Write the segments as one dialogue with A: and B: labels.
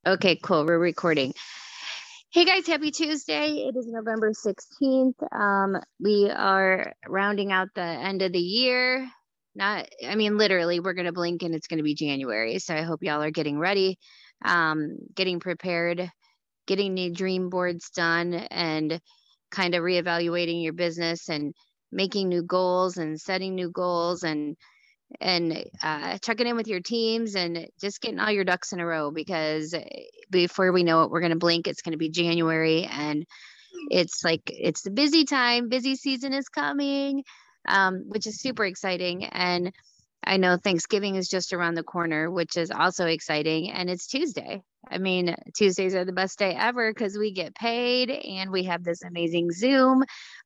A: Okay, cool. We're recording. Hey guys, happy Tuesday. It is November 16th. We are rounding out the end of the year. Literally, we're going to blink and it's going to be January. So I hope y'all are getting ready, getting prepared, getting new dream boards done, and kind of reevaluating your business and making new goals and setting new goals and checking in with your teams and just getting all your ducks in a row, because before we know it, we're going to blink. It's going to be January, and it's the busy time. Busy season is coming, which is super exciting. And I know Thanksgiving is just around the corner, which is also exciting. And it's Tuesday. I mean, Tuesdays are the best day ever because we get paid and we have this amazing Zoom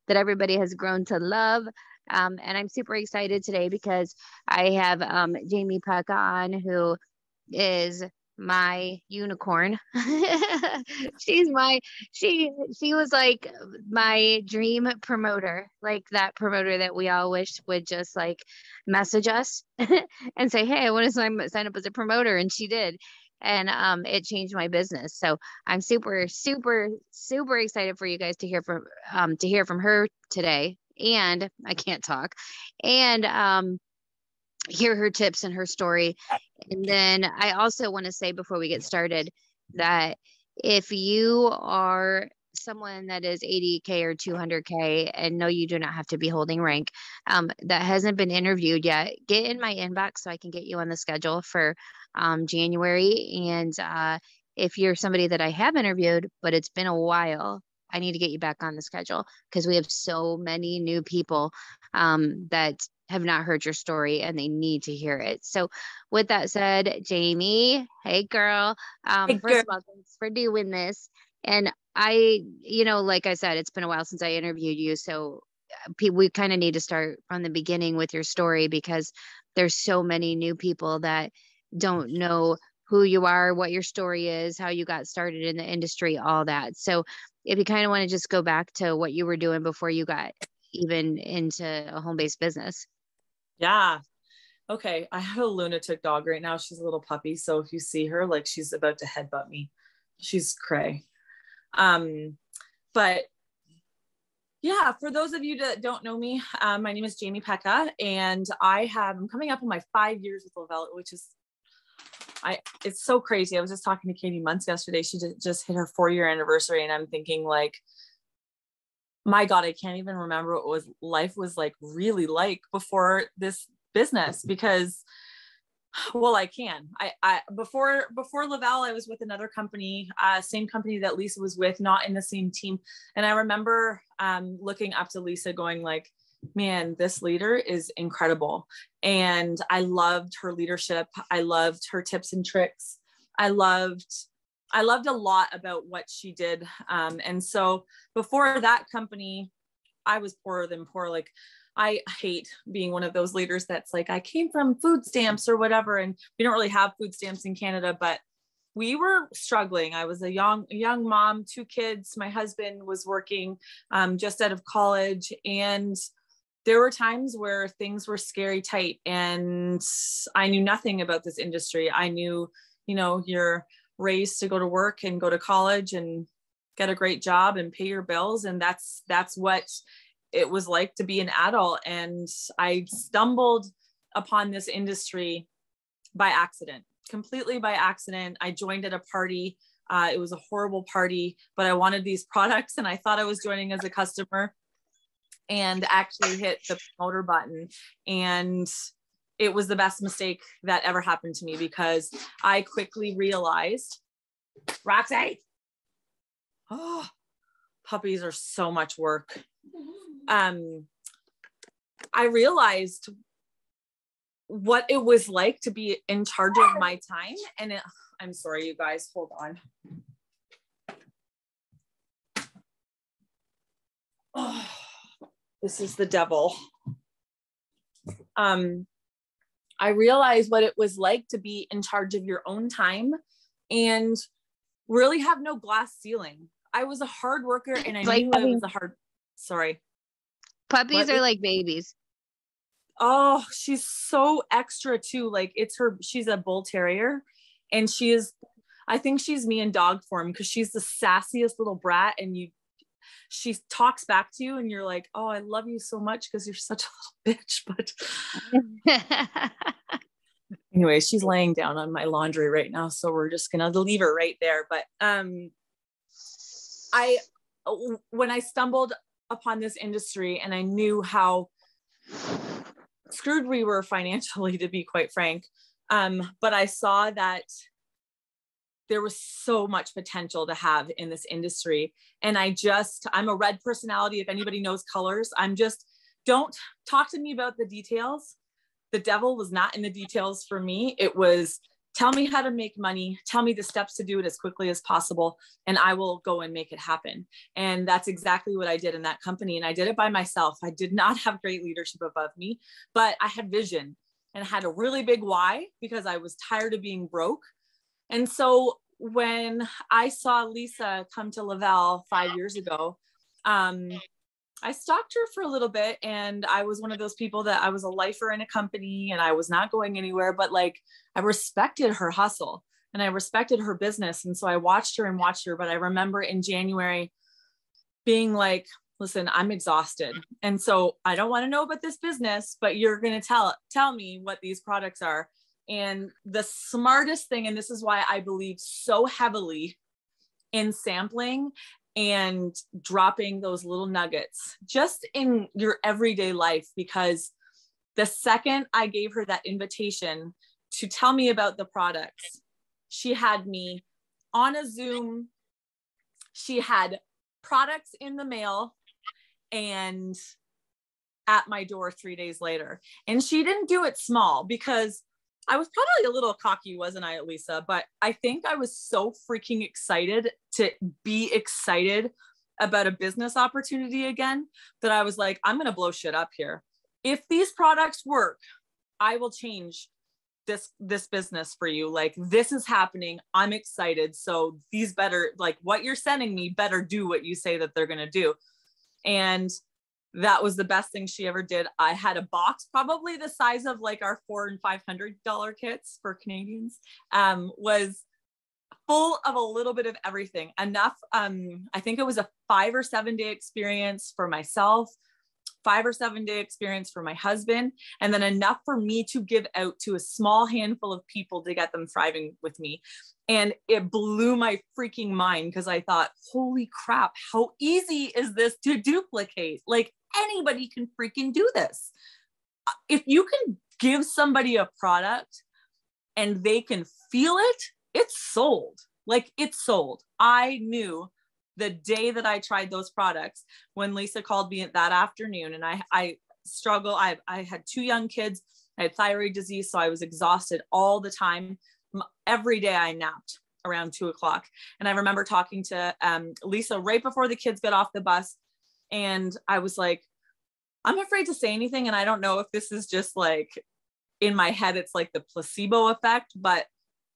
A: that everybody has grown to love. And I'm super excited today because I have Jaime Peca on, who is my unicorn. She's my she was like my dream promoter, like that promoter that we all wish would just like message us and say, hey, I want to sign up as a promoter. And she did. And it changed my business. So I'm super, super, super excited for you guys to hear from her today. And I can't talk. And hear her tips and her story. And then I also want to say before we get started that if you are someone that is 80K or 200K, and no, you do not have to be holding rank, that hasn't been interviewed yet, get in my inbox so I can get you on the schedule for January. And if you're somebody that I have interviewed, but it's been a while, I need to get you back on the schedule because we have so many new people that have not heard your story and they need to hear it. So with that said, Jaime, hey girl.
B: Hey,
A: First of all, thanks for doing this. And like I said, it's been a while since I interviewed you. So we kind of need to start from the beginning with your story because there's so many new people that don't know who you are, what your story is, how you got started in the industry, all that. So if you kind of want to just go back to what you were doing before you got even into a home-based business.
B: Yeah. Okay. I have a lunatic dog right now. She's a little puppy. So if you see her, like she's about to headbutt me. She's cray. But yeah, for those of you that don't know me, my name is Jaime Peca, and I'm coming up on my 5 years with Lavelle, which is, it's so crazy. I was just talking to Katie Muntz yesterday. She just hit her 4-year anniversary. And I'm thinking like, my God, I can't even remember what life was like really like before this business, because, well, I can. Before Laval, I was with another company, same company that Lisa was with, not in the same team. And I remember looking up to Lisa going like, man, this leader is incredible. And I loved her leadership. I loved her tips and tricks. I loved a lot about what she did. And so before that company, I was poorer than poor. Like, I hate being one of those leaders that's like, I came from food stamps or whatever. And we don't really have food stamps in Canada, but we were struggling. I was a young mom, 2 kids. My husband was working just out of college. And there were times where things were scary tight. And I knew nothing about this industry. I knew, you're raised to go to work and go to college and get a great job and pay your bills. And that's what it was like to be an adult. And I stumbled upon this industry by accident, completely by accident. I joined at a party. It was a horrible party, but I wanted these products and I thought I was joining as a customer, and actually hit the promoter button. And it was the best mistake that ever happened to me, because I quickly realized, Roxy, oh, puppies are so much work. I realized what it was like to be in charge of my time. And I'm sorry, you guys, hold on. Oh, this is the devil. I realized what it was like to be in charge of your own time and really have no glass ceiling. I was a hard worker, and I knew it was sorry.
A: Puppies are like babies.
B: Oh, she's so extra too. Like she's a bull terrier, and she is I think she's me in dog form because she's the sassiest little brat, and she talks back to you and you're like, oh, I love you so much because you're such a little bitch. But anyway, she's laying down on my laundry right now, so we're just gonna leave her right there. But when I stumbled upon this industry and I knew how screwed we were financially, to be quite frank, but I saw that there was so much potential to have in this industry. And I'm a red personality. If anybody knows colors, don't talk to me about the details. The devil was not in the details for me. It was, tell me how to make money, tell me the steps to do it as quickly as possible, and I will go and make it happen. And that's exactly what I did in that company. And I did it by myself. I did not have great leadership above me, but I had vision and had a really big why because I was tired of being broke. And so when I saw Lisa come to Laval 5 years ago, I stalked her for a little bit, and I was one of those people that I was a lifer in a company and I was not going anywhere, but like I respected her hustle and I respected her business. And so I watched her, but I remember in January being like, listen, I'm exhausted. And so I don't want to know about this business, but you're going to tell me what these products are. And the smartest thing, and this is why I believe so heavily in sampling and dropping those little nuggets just in your everyday life, because the second I gave her that invitation to tell me about the products, she had me on a Zoom. She had products in the mail and at my door 3 days later. And she didn't do it small because I was probably a little cocky, wasn't I, Lisa? But I think I was so freaking excited to be excited about a business opportunity again that I was like, I'm going to blow shit up here. If these products work, I will change this business for you. Like, this is happening. I'm excited. So these better, like what you're sending me better do what you say that they're going to do. And that was the best thing she ever did. I had a box, probably the size of like our $400 and $500 kits for Canadians, was full of a little bit of everything. Enough. I think it was a 5 or 7 day experience for myself, 5 or 7 day experience for my husband, and then enough for me to give out to a small handful of people to get them thriving with me. And it blew my freaking mind because I thought, holy crap, how easy is this to duplicate? Like, anybody can freaking do this. If you can give somebody a product and they can feel it, it's sold. Like, it's sold. I knew the day that I tried those products when Lisa called me that afternoon, and I struggle. I had 2 young kids. I had thyroid disease, so I was exhausted all the time. Every day I napped around 2:00. And I remember talking to Lisa right before the kids got off the bus. And I was like, I'm afraid to say anything. And I don't know if this is just like in my head, it's like the placebo effect, but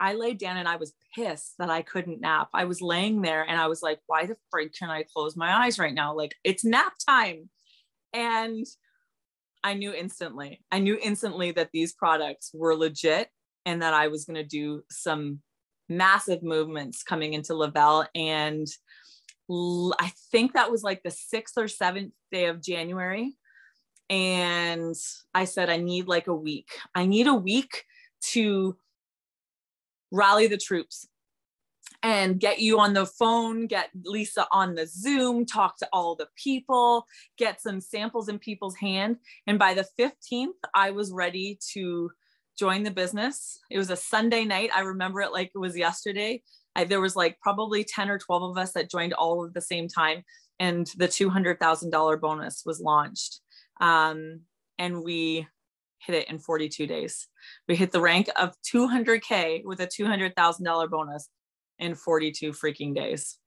B: I laid down and I was pissed that I couldn't nap. I was laying there and I was like, why the freak can I close my eyes right now? Like, it's nap time. And I knew instantly that these products were legit and that I was going to do some massive movements coming into Laval. And I think that was like the 6th or 7th day of January. And I said, I need like a week. I need a week to rally the troops and get you on the phone, get Lisa on the Zoom, talk to all the people, get some samples in people's hand. And by the 15th, I was ready to join the business. It was a Sunday night. I remember it like it was yesterday. There was like probably 10 or 12 of us that joined all at the same time. And the $200,000 bonus was launched. And we hit it in 42 days. We hit the rank of 200K with a $200,000 bonus in 42 freaking days.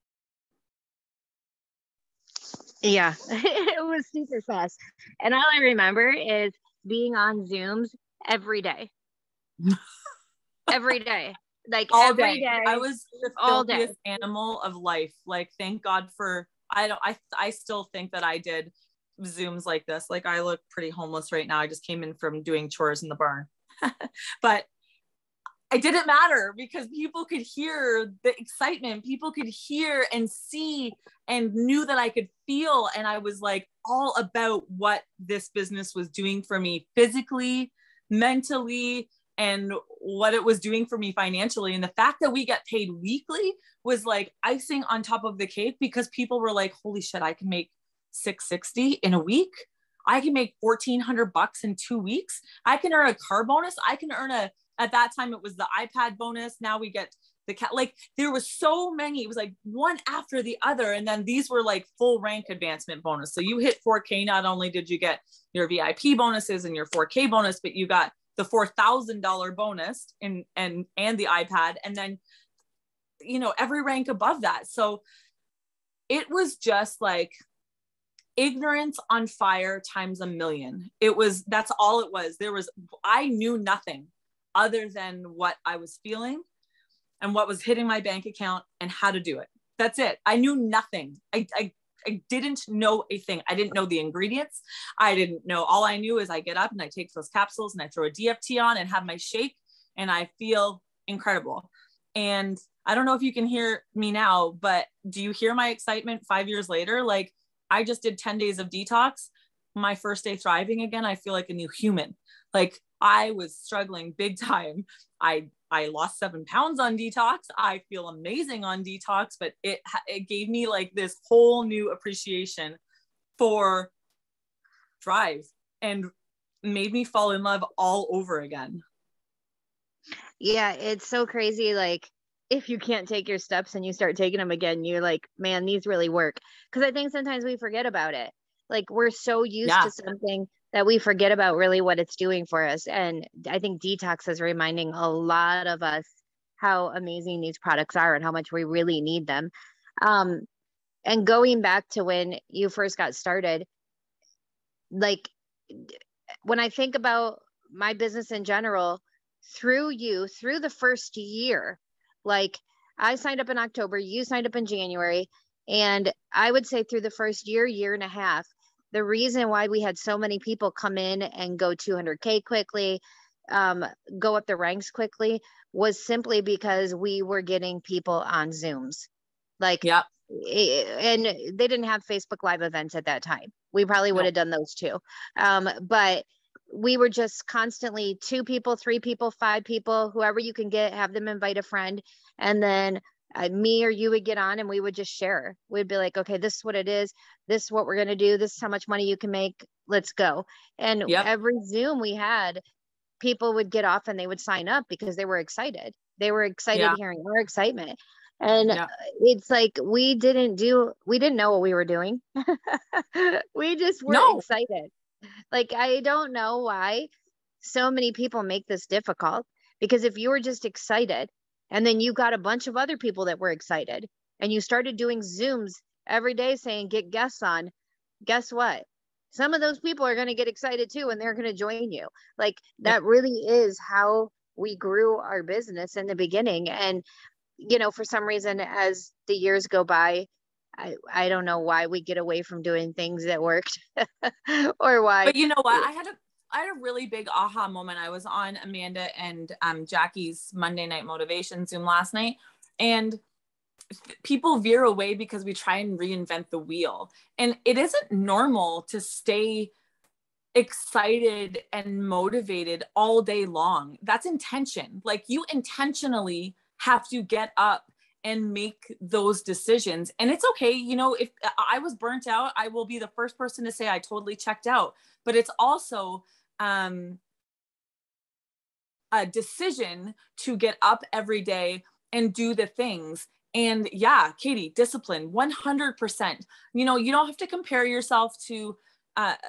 A: Yeah, it was super fast. And all I remember is being on Zooms every day. Every day. Like
B: all
A: every
B: day. I was the filthiest animal of life. Like, thank God for, I still think that I did Zooms like this. Like, I look pretty homeless right now. I just came in from doing chores in the barn. But it didn't matter because people could hear the excitement. People could hear and see and knew that I could feel. And I was like all about what this business was doing for me physically, mentally, and what it was doing for me financially. And the fact that we get paid weekly was like icing on top of the cake, because people were like, holy shit, I can make $660 in a week. I can make $1,400 in 2 weeks. I can earn a car bonus. I can earn at that time it was the iPad bonus. Now we get the like there was so many, it was like one after the other. And then these were like full rank advancement bonus. So you hit 4K, not only did you get your VIP bonuses and your 4K bonus, but you got the $4,000 bonus and the iPad. And then, you know, every rank above that. So it was just like ignorance on fire times a million. That's all it was. I knew nothing other than what I was feeling and what was hitting my bank account and how to do it. That's it. I knew nothing. I didn't know a thing. I didn't know the ingredients. I didn't know. All I knew is I get up and I take those capsules and I throw a DFT on and have my shake and I feel incredible. And I don't know if you can hear me now, but do you hear my excitement 5 years later? Like, I just did 10 days of detox. My first day thriving again. I feel like a new human. Like, I was struggling big time. I lost 7 pounds on detox. I feel amazing on detox, but it gave me like this whole new appreciation for Thrive and made me fall in love all over again.
A: Yeah, it's so crazy. Like, if you can't take your steps and you start taking them again, you're like, man, these really work. Because I think sometimes we forget about it. Like, we're so used to something that we forget about really what it's doing for us. And I think detox is reminding a lot of us how amazing these products are and how much we really need them. And going back to when you first got started, like, when I think about my business in general, through the first year, like, I signed up in October, you signed up in January. And I would say through the first year and a half, the reason why we had so many people come in and go 200K quickly, go up the ranks quickly, was simply because we were getting people on Zooms. Like,
B: yep.
A: And they didn't have Facebook Live events at that time. We probably would have done those too. But we were just constantly 2 people, 3 people, 5 people, whoever you can get, have them invite a friend. And then me or you would get on and we would just share. We'd be like, okay, this is what it is. This is what we're going to do. This is how much money you can make. Let's go. And every Zoom we had, people would get off and they would sign up because they were excited. They were excited hearing our excitement. And it's like, we didn't know what we were doing. We just were excited. Like, I don't know why so many people make this difficult, because if you were just excited and then you got a bunch of other people that were excited and you started doing Zooms every day saying, get guests on, guess what? Some of those people are going to get excited too, and they're going to join you. Like, that really is how we grew our business in the beginning. And, you know, for some reason, as the years go by, I don't know why we get away from doing things that worked or why.
B: But you know what? I had a really big aha moment. I was on Amanda and Jackie's Monday Night Motivation Zoom last night, and people veer away because we try and reinvent the wheel. And it isn't normal to stay excited and motivated all day long. That's intention. Like, you intentionally have to get up and make those decisions. And it's okay. You know, if I was burnt out, I will be the first person to say I totally checked out. But it's also a decision to get up every day and do the things. And yeah, Katie, discipline, 100%. You know, you don't have to compare yourself to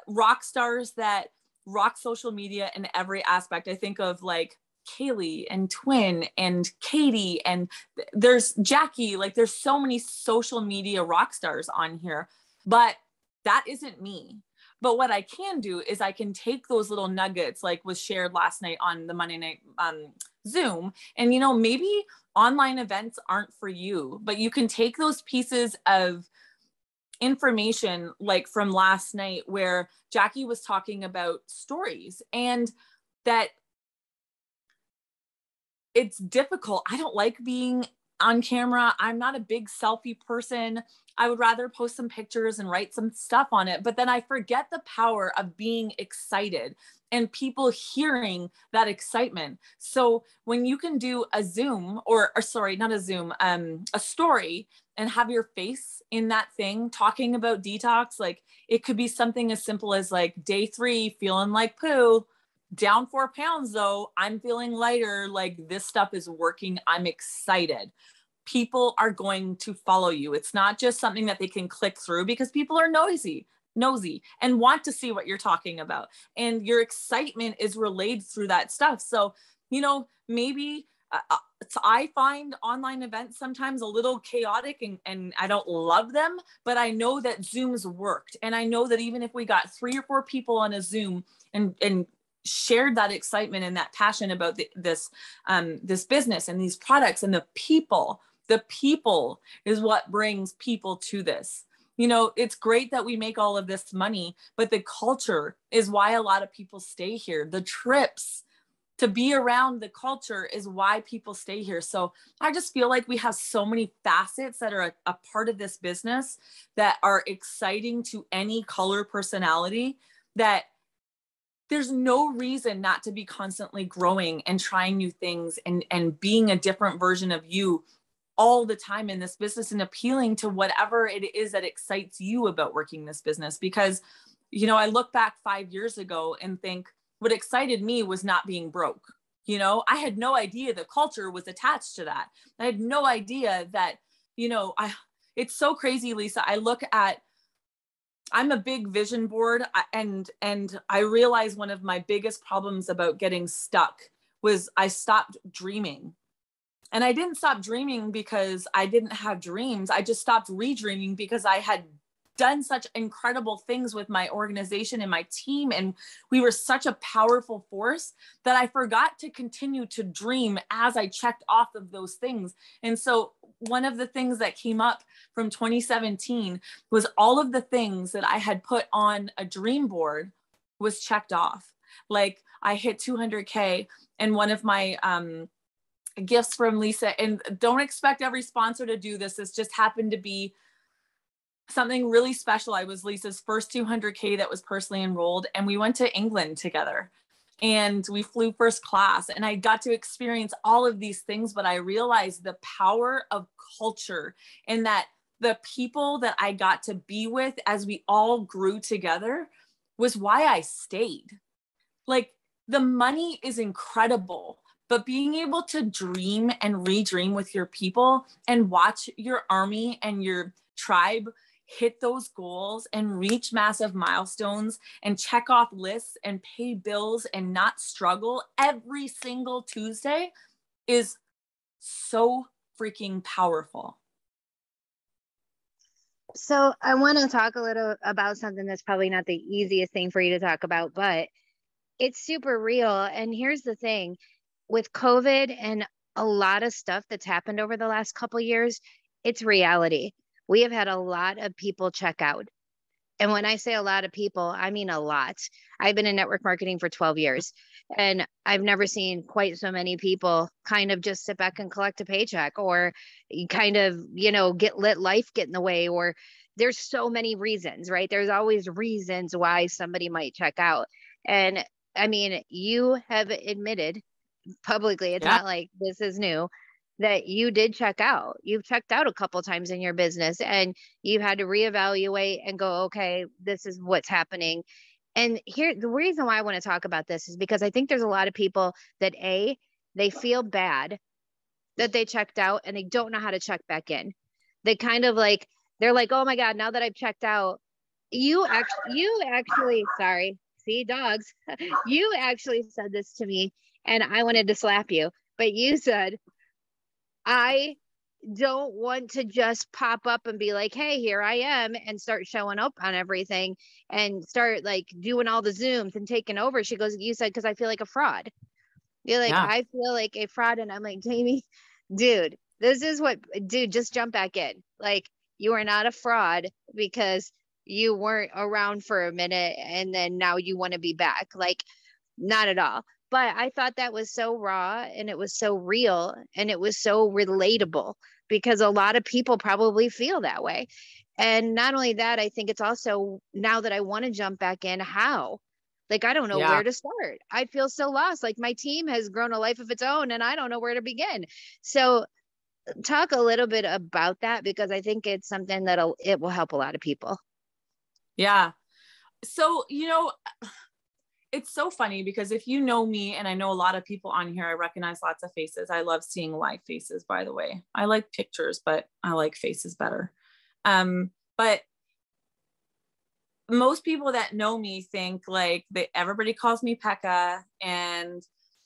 B: rock stars that rock social media in every aspect. I think of like Kaylee and Twin and Katie, and there's Jackie. Like, there's so many social media rock stars on here, but that isn't me. But what I can do is I can take those little nuggets, like was shared last night on the Monday night Zoom. And, you know, maybe online events aren't for you, but you can take those pieces of information, like from last night where Jackie was talking about stories, and that it's difficult. I don't like being on camera. I'm not a big selfie person. I would rather post some pictures and write some stuff on it. But then I forget the power of being excited and people hearing that excitement. So when you can do a Zoom or sorry, not a Zoom, a story and have your face in that thing talking about detox, like it could be something as simple as like day 3, feeling like poo, down 4 pounds though, I'm feeling lighter, like this stuff is working, I'm excited. People are going to follow you. It's not just something that they can click through because people are nosy and want to see what you're talking about. And your excitement is relayed through that stuff. So, maybe I find online events sometimes a little chaotic and I don't love them, but I know that Zoom's worked. And I know that even if we got 3 or 4 people on a Zoom and shared that excitement and that passion about this business and these products and the people is what brings people to this. It's great that we make all of this money, but the culture is why a lot of people stay here. The trips to be around the culture is why people stay here. So I just feel like we have so many facets that are a part of this business that are exciting to any color personality, that there's no reason not to be constantly growing and trying new things and being a different version of you all the time in this business and appealing to whatever it is that excites you about working this business. Because, I look back 5 years ago and think what excited me was not being broke. I had no idea the culture was attached to that. I had no idea that, it's so crazy, Lisa. I'm a big vision board, and I realized one of my biggest problems about getting stuck was I stopped dreaming. And I didn't stop dreaming because I didn't have dreams. I just stopped redreaming because I had done such incredible things with my organization and my team. And we were such a powerful force that I forgot to continue to dream as I checked off of those things. And so one of the things that came up from 2017 was all of the things that I had put on a dream board was checked off. Like I hit 200K, and one of my gifts from Lisa, and don't expect every sponsor to do this. This just happened to be something really special. I was Lisa's first 200K that was personally enrolled, and we went to England together and we flew first class, and I got to experience all of these things. But I realized the power of culture and that the people that I got to be with as we all grew together was why I stayed. Like the money is incredible, but being able to dream and redream with your people and watch your army and your tribe hit those goals and reach massive milestones and check off lists and pay bills and not struggle every single Tuesday is so freaking powerful.
A: So I want to talk a little about something that's probably not the easiest thing for you to talk about, but it's super real. And here's the thing with COVID and a lot of stuff that's happened over the last couple of years, it's reality. We have had a lot of people check out. And when I say a lot of people, I mean a lot. I've been in network marketing for 12 years, and I've never seen quite so many people kind of just sit back and collect a paycheck, or kind of, let life get in the way, or there's so many reasons, right? There's always reasons why somebody might check out. And I mean, you have admitted publicly, it's not like this is new, that you did check out. You've checked out a couple times in your business, and you've had to reevaluate and go, okay, this is what's happening. And here, the reason why I want to talk about this is because I think there's a lot of people that they feel bad that they checked out and they don't know how to check back in. They kind of like, they're like, oh my God, now that I've checked out, you actually, sorry, see dogs, you actually said this to me and I wanted to slap you, but you said, I don't want to just pop up and be like, hey, here I am, and start showing up on everything and start like doing all the Zooms and taking over. She goes, you said, because I feel like a fraud. You're like, I feel like a fraud. And I'm like, Jaime, dude, just jump back in. Like, you are not a fraud because you weren't around for a minute and then now you want to be back. Like, not at all. But I thought that was so raw and it was so real and it was so relatable because a lot of people probably feel that way. And not only that, I think it's also now that I want to jump back in, how? Like, I don't know
B: Yeah.
A: where to start. I feel so lost. Like, my team has grown a life of its own and I don't know where to begin. So, talk a little bit about that because I think it's something it will help a lot of people.
B: Yeah. So, it's so funny because if you know me, and I know a lot of people on here, I recognize lots of faces. I love seeing live faces, by the way. I like pictures, but I like faces better. But most people that know me think like everybody calls me Pekka and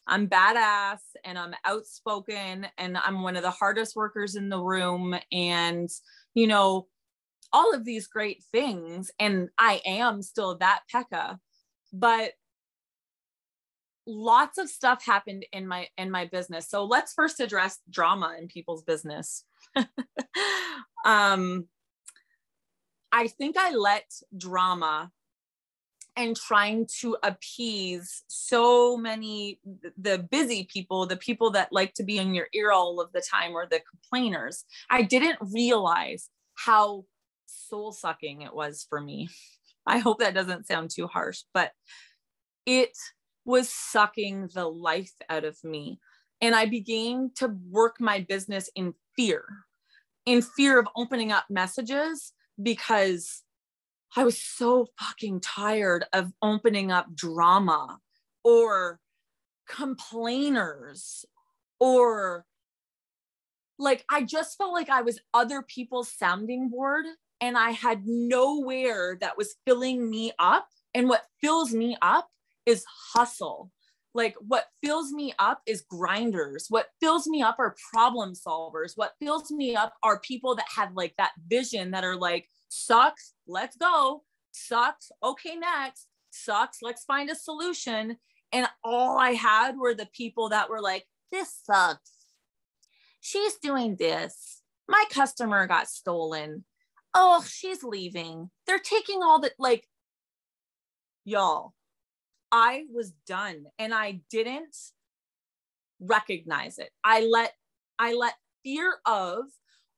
B: I'm badass and I'm outspoken and I'm one of the hardest workers in the room. And, all of these great things. And I am still that Pekka, but lots of stuff happened in my business. So let's first address drama in people's business. I think I let drama and trying to appease so many, the busy people, the people that like to be in your ear all of the time, or the complainers. I didn't realize how soul sucking it was for me. I hope that doesn't sound too harsh, but it was sucking the life out of me. And I began to work my business in fear of opening up messages because I was so fucking tired of opening up drama or complainers, or like, I just felt like I was other people's sounding board and I had nowhere that was filling me up. And what fills me up is hustle. Like, what fills me up is grinders. What fills me up are problem solvers. What fills me up are people that have like that vision, that are like, sucks, let's go. Sucks, okay, next. Sucks, let's find a solution. And all I had were the people that were like, this sucks. She's doing this. My customer got stolen. Oh, she's leaving. They're taking all that. Like, y'all, I was done and I didn't recognize it. I let fear of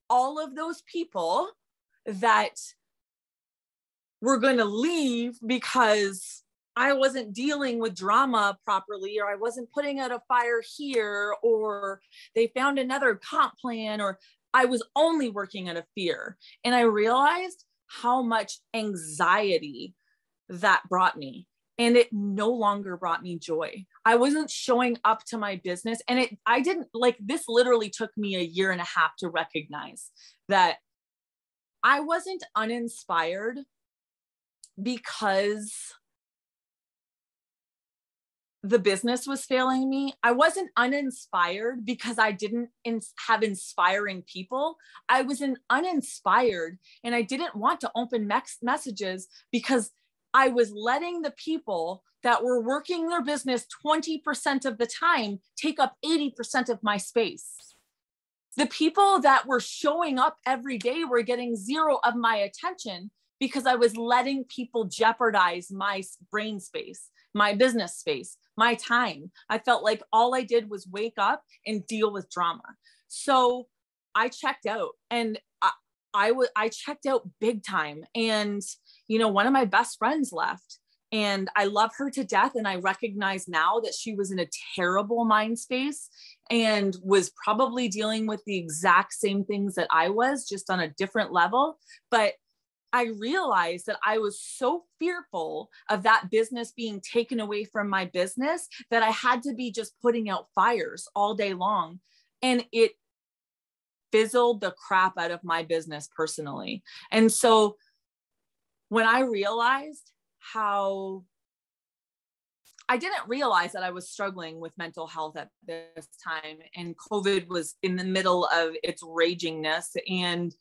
B: all of those people that were going to leave because I wasn't dealing with drama properly, or I wasn't putting out a fire here, or they found another comp plan, or I was only working out of fear. And I realized how much anxiety that brought me. And it no longer brought me joy. I wasn't showing up to my business. And I didn't like, this literally took me a year and a half to recognize that I wasn't uninspired because the business was failing me. I wasn't uninspired because I didn't have inspiring people. I was uninspired and I didn't want to open messages because I was letting the people that were working their business 20% of the time take up 80% of my space. The people that were showing up every day were getting zero of my attention because I was letting people jeopardize my brain space, my business space, my time. I felt like all I did was wake up and deal with drama. So I checked out, and I checked out big time. And, one of my best friends left, and I love her to death. And I recognize now that she was in a terrible mind space and was probably dealing with the exact same things that I was, just on a different level. But I realized that I was so fearful of that business being taken away from my business that I had to be just putting out fires all day long. And it fizzled the crap out of my business personally. And so when I realized how I didn't realize that I was struggling with mental health at this time, and COVID was in the middle of its ragingness, and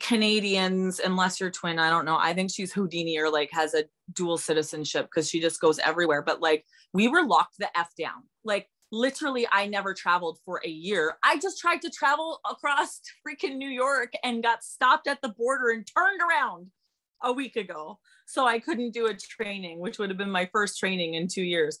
B: Canadians, unless you're twin, I don't know. I think she's Houdini or like has a dual citizenship because she just goes everywhere. But like, we were locked the F down. Like, literally, I never traveled for a year. I just tried to travel across freaking New York and got stopped at the border and turned around a week ago. So I couldn't do a training, which would have been my first training in 2 years.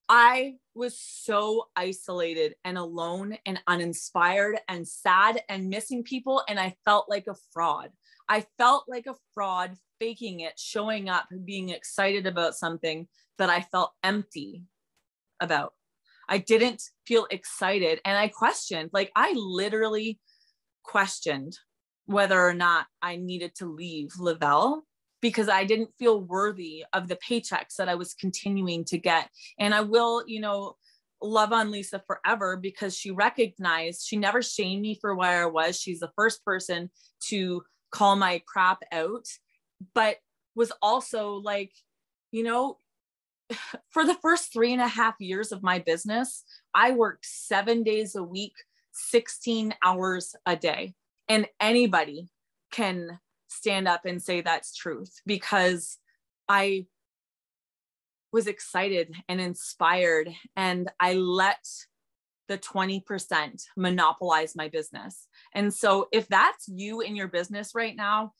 B: I was so isolated and alone and uninspired and sad and missing people. And I felt like a fraud. I felt like a fraud, faking it, showing up, being excited about something that I felt empty about. I didn't feel excited. And I questioned, like, I literally questioned whether or not I needed to leave Lavelle because I didn't feel worthy of the paychecks that I was continuing to get. And I will, love on Lisa forever because she recognized, she never shamed me for where I was. She's the first person to call my crap out, but was also like, for the first 3.5 years of my business, I worked 7 days a week, 16 hours a day. And anybody can stand up and say that's truth because I was excited and inspired and I let the 20% monopolize my business. And so if that's you in your business right now,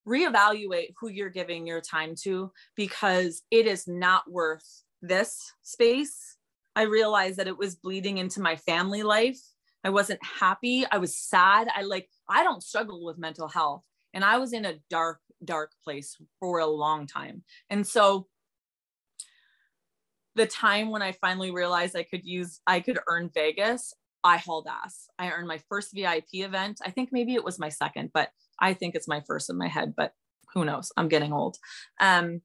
B: reevaluate who you're giving your time to because it is not worth this space. I realized that it was bleeding into my family life. I wasn't happy. I was sad. I don't struggle with mental health. And I was in a dark, dark place for a long time. And so the time when I finally realized I could earn Vegas, I hauled ass. I earned my first VIP event. I think maybe it was my second, but I think it's my first in my head, but who knows? I'm getting old. I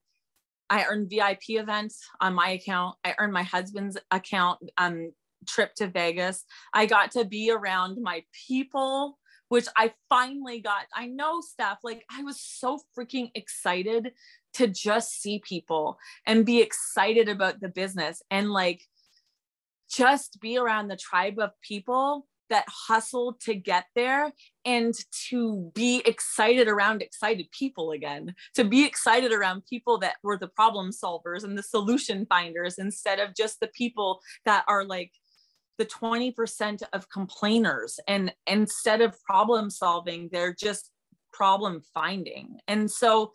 B: earned VIP events on my account. I earned my husband's account trip to Vegas. I got to be around my people, which I finally got. I know Steph, I was so freaking excited to just see people and be excited about the business and just be around the tribe of people that hustled to get there and to be excited around excited people again, to be excited around people that were the problem solvers and the solution finders instead of just the people that are the 20% of complainers. And instead of problem solving, they're just problem finding. And so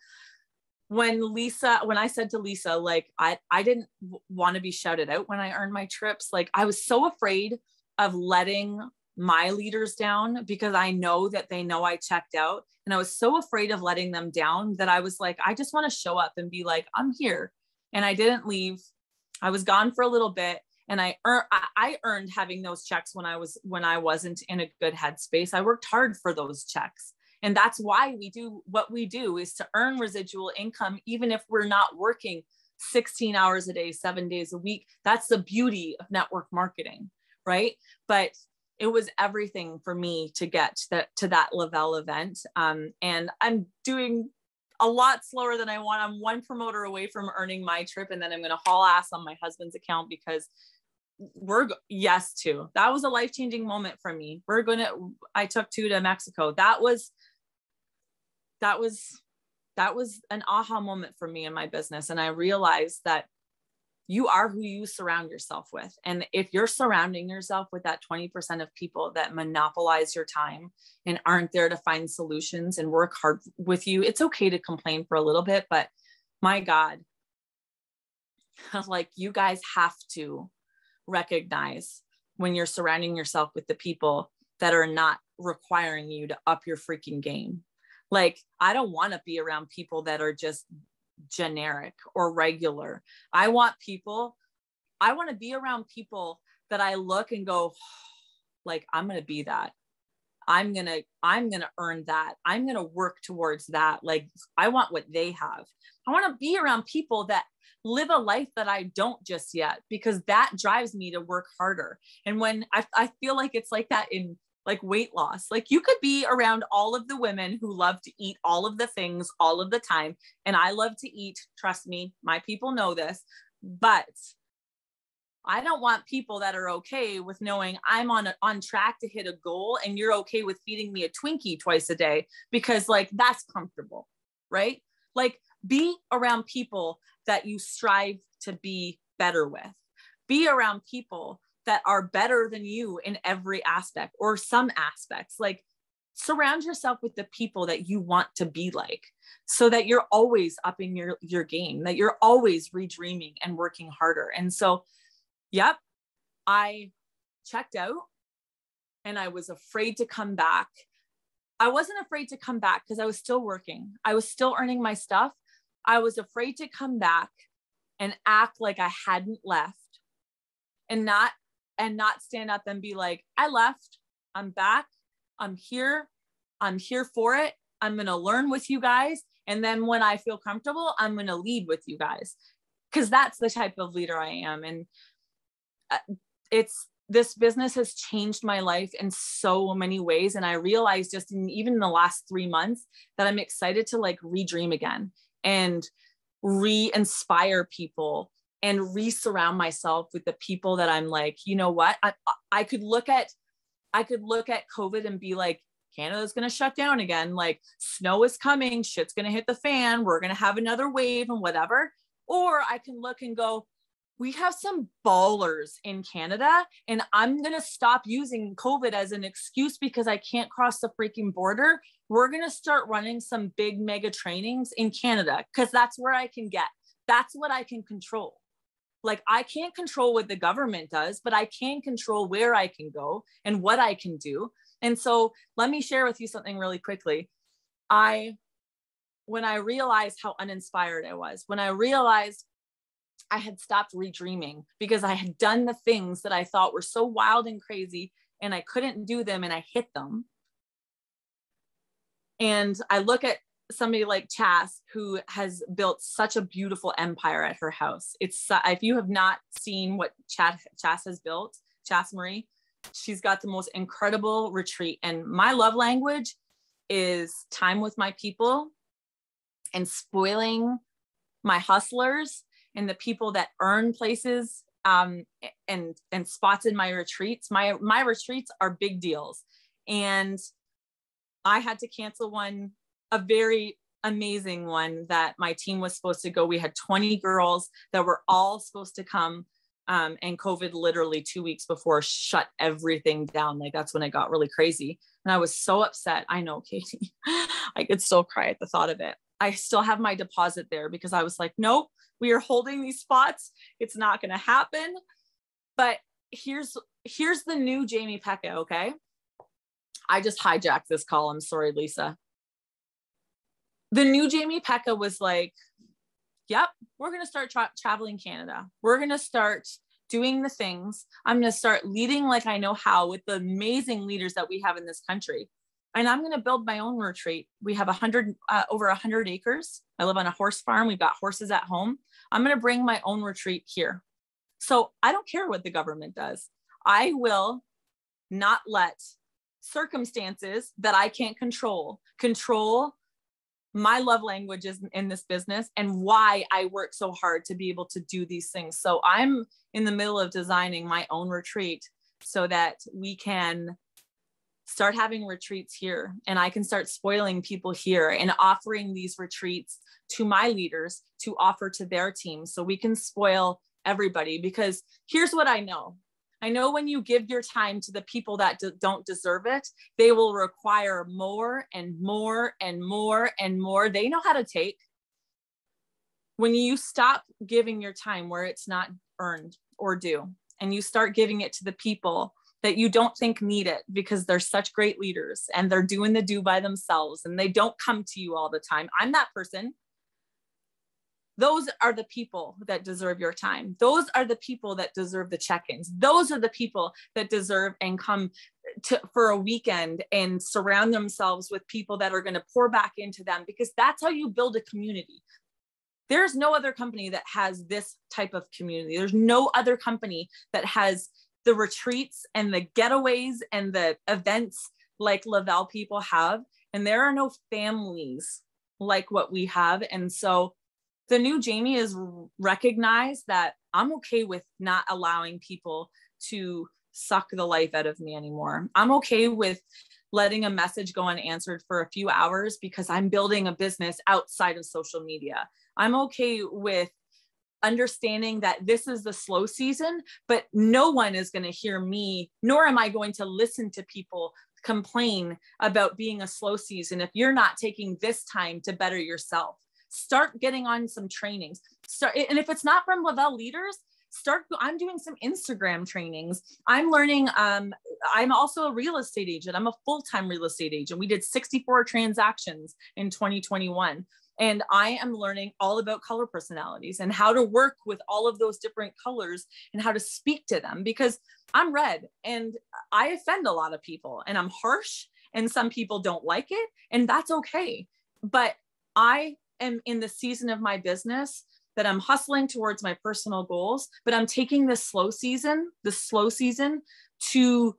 B: when I said to Lisa, I didn't want to be shouted out when I earned my trips. I was so afraid of letting my leaders down because I know that they know I checked out. And I was so afraid of letting them down that I was I just want to show up and be I'm here. And I didn't leave. I was gone for a little bit. And I earned having those checks when I wasn't in a good headspace. I worked hard for those checks. And that's why we do what we do, is to earn residual income, even if we're not working 16 hours a day, 7 days a week. That's the beauty of network marketing, right? But it was everything for me to get to that Lavelle event. And I'm doing a lot slower than I want. I'm one promoter away from earning my trip. And then I'm going to haul ass on my husband's account because that was a life-changing moment for me. I took 2 to Mexico. That was an aha moment for me in my business. And I realized that you are who you surround yourself with. And if you're surrounding yourself with that 20% of people that monopolize your time and aren't there to find solutions and work hard with you, it's okay to complain for a little bit, but my God, you guys have to recognize when you're surrounding yourself with the people that are not requiring you to up your freaking game. I don't want to be around people that are just generic or regular. I want to be around people that I look and go, I'm going to be that. I'm going to earn that. I'm going to work towards that. I want what they have. I want to be around people that live a life that I don't just yet, because that drives me to work harder. And when I feel like it's like that in weight loss, you could be around all of the women who love to eat all of the things all of the time. And I love to eat, trust me, my people know this, but I don't want people that are okay with knowing I'm on track to hit a goal and you're okay with feeding me a Twinkie twice a day because that's comfortable, right? Be around people that you strive to be better with. Be around people that are better than you in every aspect or some aspects. surround yourself with the people that you want to be like, so that you're always upping your game, that you're always redreaming and working harder. And so, yep, I checked out and I was afraid to come back. I wasn't afraid to come back because I was still working. I was still earning my stuff. I was afraid to come back and act like I hadn't left, and not stand up and be like, I left, I'm back, I'm here for it. I'm going to learn with you guys. And then when I feel comfortable, I'm going to lead with you guys. Cause that's the type of leader I am. And this business has changed my life in so many ways. And I realized just even in the last 3 months that I'm excited to like redream again and re-inspire people and re-surround myself with the people that I'm like, you know what, I could look at COVID and be like, Canada's going to shut down again. Like, snow is coming, shit's going to hit the fan. We're going to have another wave and whatever. Or I can look and go, we have some ballers in Canada, and I'm going to stop using COVID as an excuse because I can't cross the freaking border. We're going to start running some big mega trainings in Canada because that's where I can get. That's what I can control. Like, I can't control what the government does, but I can control where I can go and what I can do. And so let me share with you something really quickly. When I realized how uninspired I was, when I realized I had stopped redreaming because I had done the things that I thought were so wild and crazy and I couldn't do them and I hit them. And I look at somebody like Chas, who has built such a beautiful empire at her house. If you have not seen what Chas has built, Chas Marie, she's got the most incredible retreat. And my love language is time with my people and spoiling my hustlers and the people that earn places and spots in my retreats. My retreats are big deals. And I had to cancel one, a very amazing one that my team was supposed to go. We had 20 girls that were all supposed to come. And COVID literally 2 weeks before shut everything down. Like, that's when it got really crazy. And I was so upset. I know, Katie, I could still cry at the thought of it. I still have my deposit there because I was like, nope, we are holding these spots. It's not going to happen. But here's the new Jaime Peca. Okay. I just hijacked this call. I'm sorry, Lisa. The new Jaime Peca was like, yep, we're going to start traveling Canada. We're going to start doing the things. I'm going to start leading like I know how with the amazing leaders that we have in this country. And I'm going to build my own retreat. We have over 100 acres. I live on a horse farm. We've got horses at home. I'm going to bring my own retreat here. So I don't care what the government does. I will not let circumstances that I can't control my love languages in this business and why I work so hard to be able to do these things. So I'm in the middle of designing my own retreat so that we can start having retreats here and I can start spoiling people here and offering these retreats to my leaders to offer to their teams so we can spoil everybody. Because here's what I know. I know when you give your time to the people that don't deserve it, they will require more and more and more and more. They know how to take. When you stop giving your time where it's not earned or due, and you start giving it to the people that you don't think need it because they're such great leaders and they're doing the do by themselves and they don't come to you all the time. I'm that person. Those are the people that deserve your time. Those are the people that deserve the check-ins. Those are the people that deserve and come for a weekend and surround themselves with people that are going to pour back into them, because that's how you build a community. There's no other company that has this type of community. There's no other company that has the retreats and the getaways and the events like Laval people have. And there are no families like what we have. And so the new Jaime is recognized that I'm okay with not allowing people to suck the life out of me anymore. I'm okay with letting a message go unanswered for a few hours because I'm building a business outside of social media. I'm okay with understanding that this is the slow season, but no one is going to hear me, nor am I going to listen to people complain about being a slow season if you're not taking this time to better yourself. Start getting on some trainings. And if it's not from Lavelle leaders, I'm doing some Instagram trainings. I'm learning. I'm also a real estate agent. I'm a full-time real estate agent. We did 64 transactions in 2021. And I am learning all about color personalities and how to work with all of those different colors and how to speak to them, because I'm red and I offend a lot of people and I'm harsh and some people don't like it, and that's okay. But I am in the season of my business that I'm hustling towards my personal goals, but I'm taking this slow season to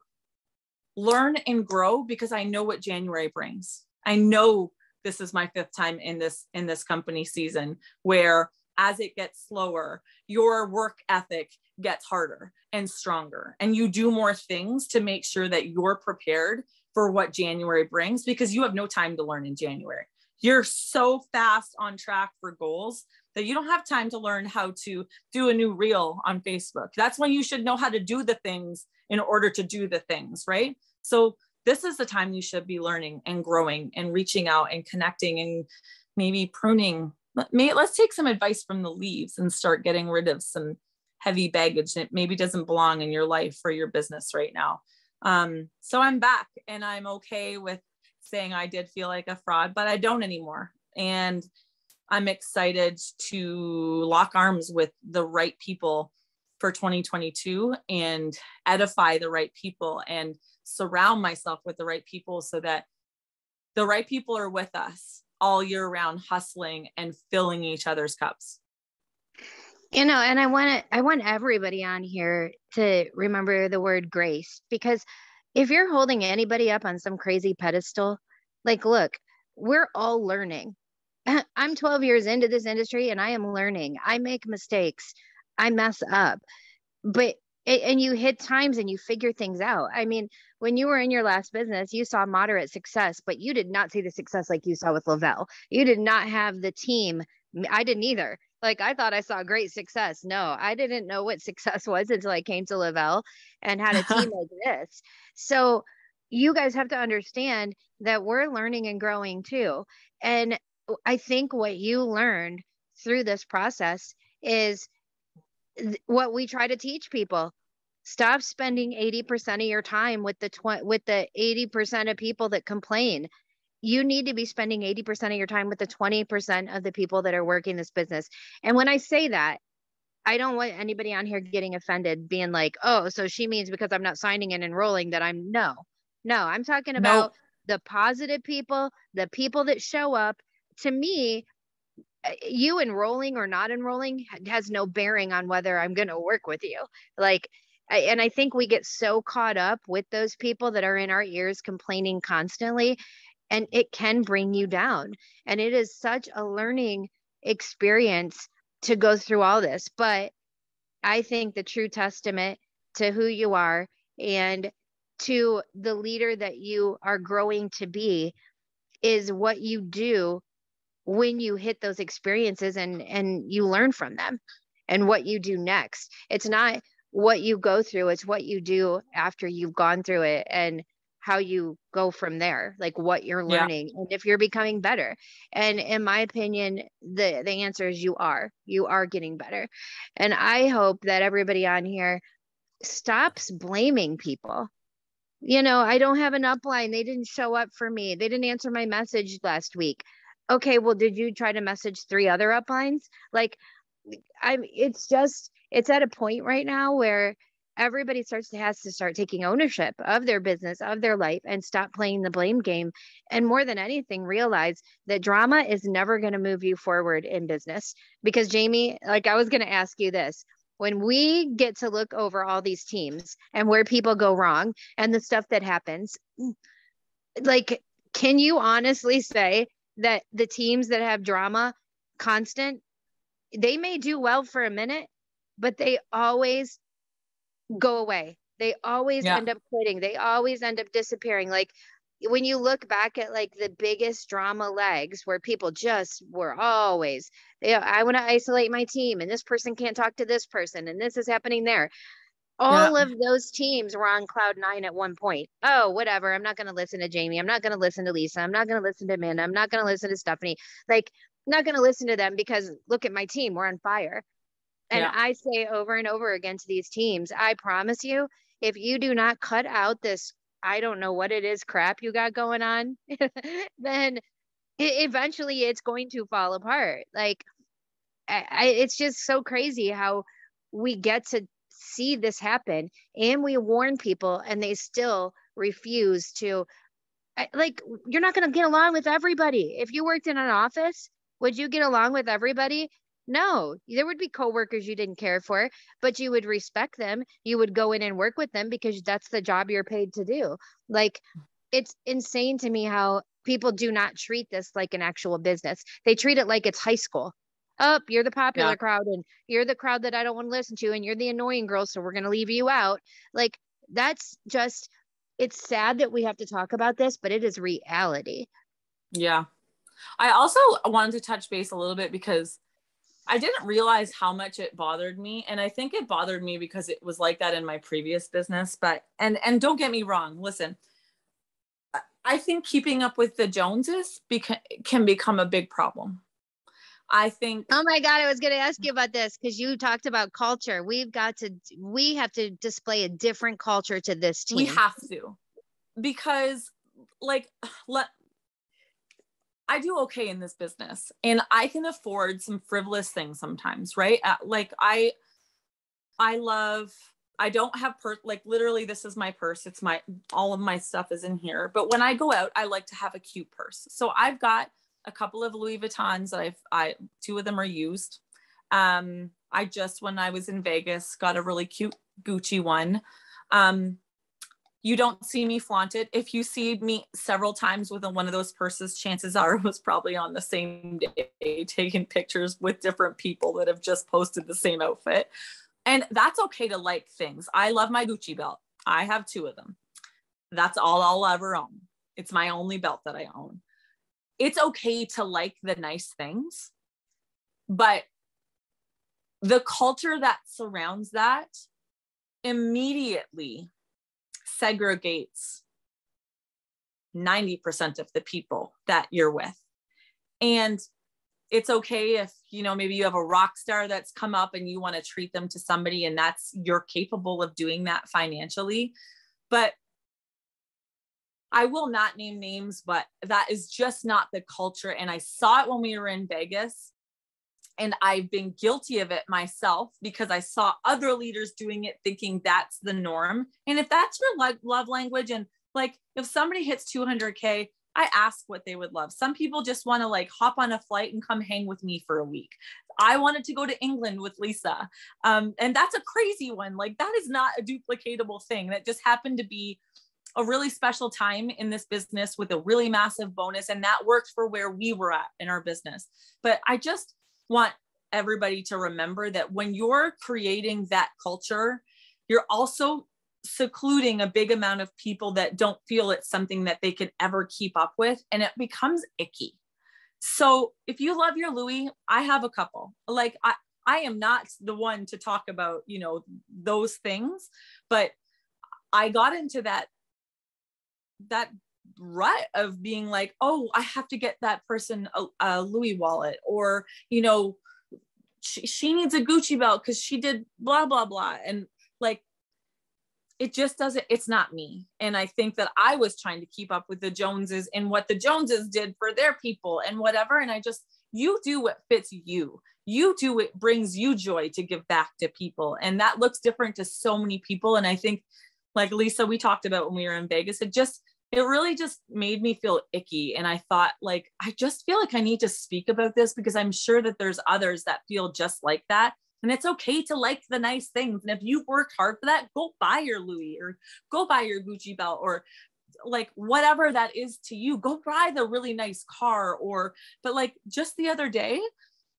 B: learn and grow, because I know what January brings. I know this is my 5th time in this company season, where as it gets slower, your work ethic gets harder and stronger, and you do more things to make sure that you're prepared for what January brings, because you have no time to learn in January. You're so fast on track for goals that you don't have time to learn how to do a new reel on Facebook. That's when you should know how to do the things in order to do the things, right? So this is the time you should be learning and growing and reaching out and connecting and maybe pruning. Let's take some advice from the leaves and start getting rid of some heavy baggage that maybe doesn't belong in your life or your business right now. So I'm back and I'm okay with saying I did feel like a fraud, but I don't anymore. And I'm excited to lock arms with the right people for 2022 and edify the right people and surround myself with the right people, so that the right people are with us all year round, hustling and filling each other's cups.
A: And I want everybody on here to remember the word grace, because if you're holding anybody up on some crazy pedestal, like, look, we're all learning. I'm 12 years into this industry and I am learning. I make mistakes. I mess up. And you hit times and you figure things out. I mean, when you were in your last business, you saw moderate success, but you did not see the success like you saw with Lavelle. You did not have the team. I didn't either. Like, I thought I saw great success. No, I didn't know what success was until I came to Lavelle and had a team like this. So you guys have to understand that we're learning and growing too. And I think what you learned through this process is what we try to teach people. Stop spending 80% of your time with the 80% of people that complain. You need to be spending 80% of your time with the 20% of the people that are working this business. And when I say that, I don't want anybody on here getting offended, being like, oh, so she means because I'm not signing and enrolling that no, I'm talking about the positive people, the people that show up. To me, you enrolling or not enrolling has no bearing on whether I'm going to work with you. Like, and I think we get so caught up with those people that are in our ears complaining constantly, and it can bring you down. And it is such a learning experience to go through all this. But I think the true testament to who you are and to the leader that you are growing to be is what you do when you hit those experiences and you learn from them and what you do next. It's not what you go through, it's what you do after you've gone through it and how you go from there, like what you're learning and if you're becoming better. And in my opinion, the answer is you are getting better. And I hope that everybody on here stops blaming people. I don't have an upline. They didn't show up for me. They didn't answer my message last week. Okay, well, did you try to message 3 other uplines? Like, it's at a point right now where everybody has to start taking ownership of their business, of their life, and stop playing the blame game. And more than anything, realize that drama is never going to move you forward in business. Because Jaime, like, I was going to ask you this. When we get to look over all these teams and where people go wrong and the stuff that happens, like, can you honestly say that the teams that have drama constant, they may do well for a minute, but they always go away. They always end up quitting. They always end up disappearing. Like, when you look back at like the biggest drama legs where people just were always, I want to isolate my team and this person can't talk to this person and this is happening there.
B: Yeah.
A: all of those teams were on cloud nine at one point. Oh, whatever. I'm not going to listen to Jaime. I'm not going to listen to Lisa. I'm not going to listen to Amanda. I'm not going to listen to Stephanie. Like, I'm not going to listen to them because look at my team. We're on fire. And
B: Yeah.
A: I say over and over again to these teams, I promise you, if you do not cut out this, I don't know what it is, crap you got going on, then eventually it's going to fall apart. Like, it's just so crazy how we get to see this happen and we warn people and they still refuse to. Like, you're not going to get along with everybody. If you worked in an office, would you get along with everybody? No, there would be coworkers you didn't care for, but you would respect them. You would go in and work with them because that's the job you're paid to do. Like, it's insane to me how people do not treat this like an actual business. They treat it like it's high school. Oh, you're the
B: Yeah.
A: popular crowd and you're the crowd that I don't want to listen to and you're the annoying girl, so we're going to leave you out. Like, that's just, it's sad that we have to talk about this, but it is reality.
B: Yeah. I also wanted to touch base a little bit because I didn't realize how much it bothered me. And I think it bothered me because it was like that in my previous business. But, and don't get me wrong, listen, I think keeping up with the Joneses can become a big problem. I think.
A: Oh my God, I was going to ask you about this because you talked about culture. We have to display a different culture to this team.
B: We have to, because like, I do okay in this business and I can afford some frivolous things sometimes, right? Like I don't have like literally this is my purse. It's all of my stuff is in here. But when I go out, I like to have a cute purse. So I've got a couple of Louis Vuittons that two of them are used. I just, when I was in Vegas, got a really cute Gucci one. You don't see me flaunt it. If you see me several times with one of those purses, chances are it was probably on the same day taking pictures with different people that have just posted the same outfit. And that's okay to like things. I love my Gucci belt. I have two of them. That's all I'll ever own. It's my only belt that I own. It's okay to like the nice things, but the culture that surrounds that immediately segregates 90% of the people that you're with. And it's okay if, maybe you have a rock star that's come up and you want to treat them to somebody and you're capable of doing that financially. But I will not name names, but that is just not the culture. And I saw it when we were in Vegas. And I've been guilty of it myself because I saw other leaders doing it, thinking that's the norm. And if that's your love language, and like, if somebody hits 200K, I ask what they would love. Some people just want to like hop on a flight and come hang with me for a week. I wanted to go to England with Lisa. And that's a crazy one. Like, that is not a duplicatable thing. That just happened to be a really special time in this business with a really massive bonus. And that worked for where we were at in our business. But I just want everybody to remember that when you're creating that culture, you're also secluding a big amount of people that don't feel it's something that they could ever keep up with. And it becomes icky. So if you love your Louis, I have a couple. Like, I am not the one to talk about, those things, but I got into that rut of being like, oh, I have to get that person a Louis wallet, or, she needs a Gucci belt because she did blah, blah, blah. And like, it just doesn't, it's not me. And I think that I was trying to keep up with the Joneses and what the Joneses did for their people and whatever. And you do what fits you. You do what brings you joy to give back to people. And that looks different to so many people. And I think, like Lisa, we talked about when we were in Vegas, it really just made me feel icky. And I thought, like, I just feel like I need to speak about this because I'm sure that there's others that feel just like that. And it's okay to like the nice things. And if you worked hard for that, go buy your Louis or go buy your Gucci belt, or like whatever that is to you, go buy the really nice car. But like just the other day,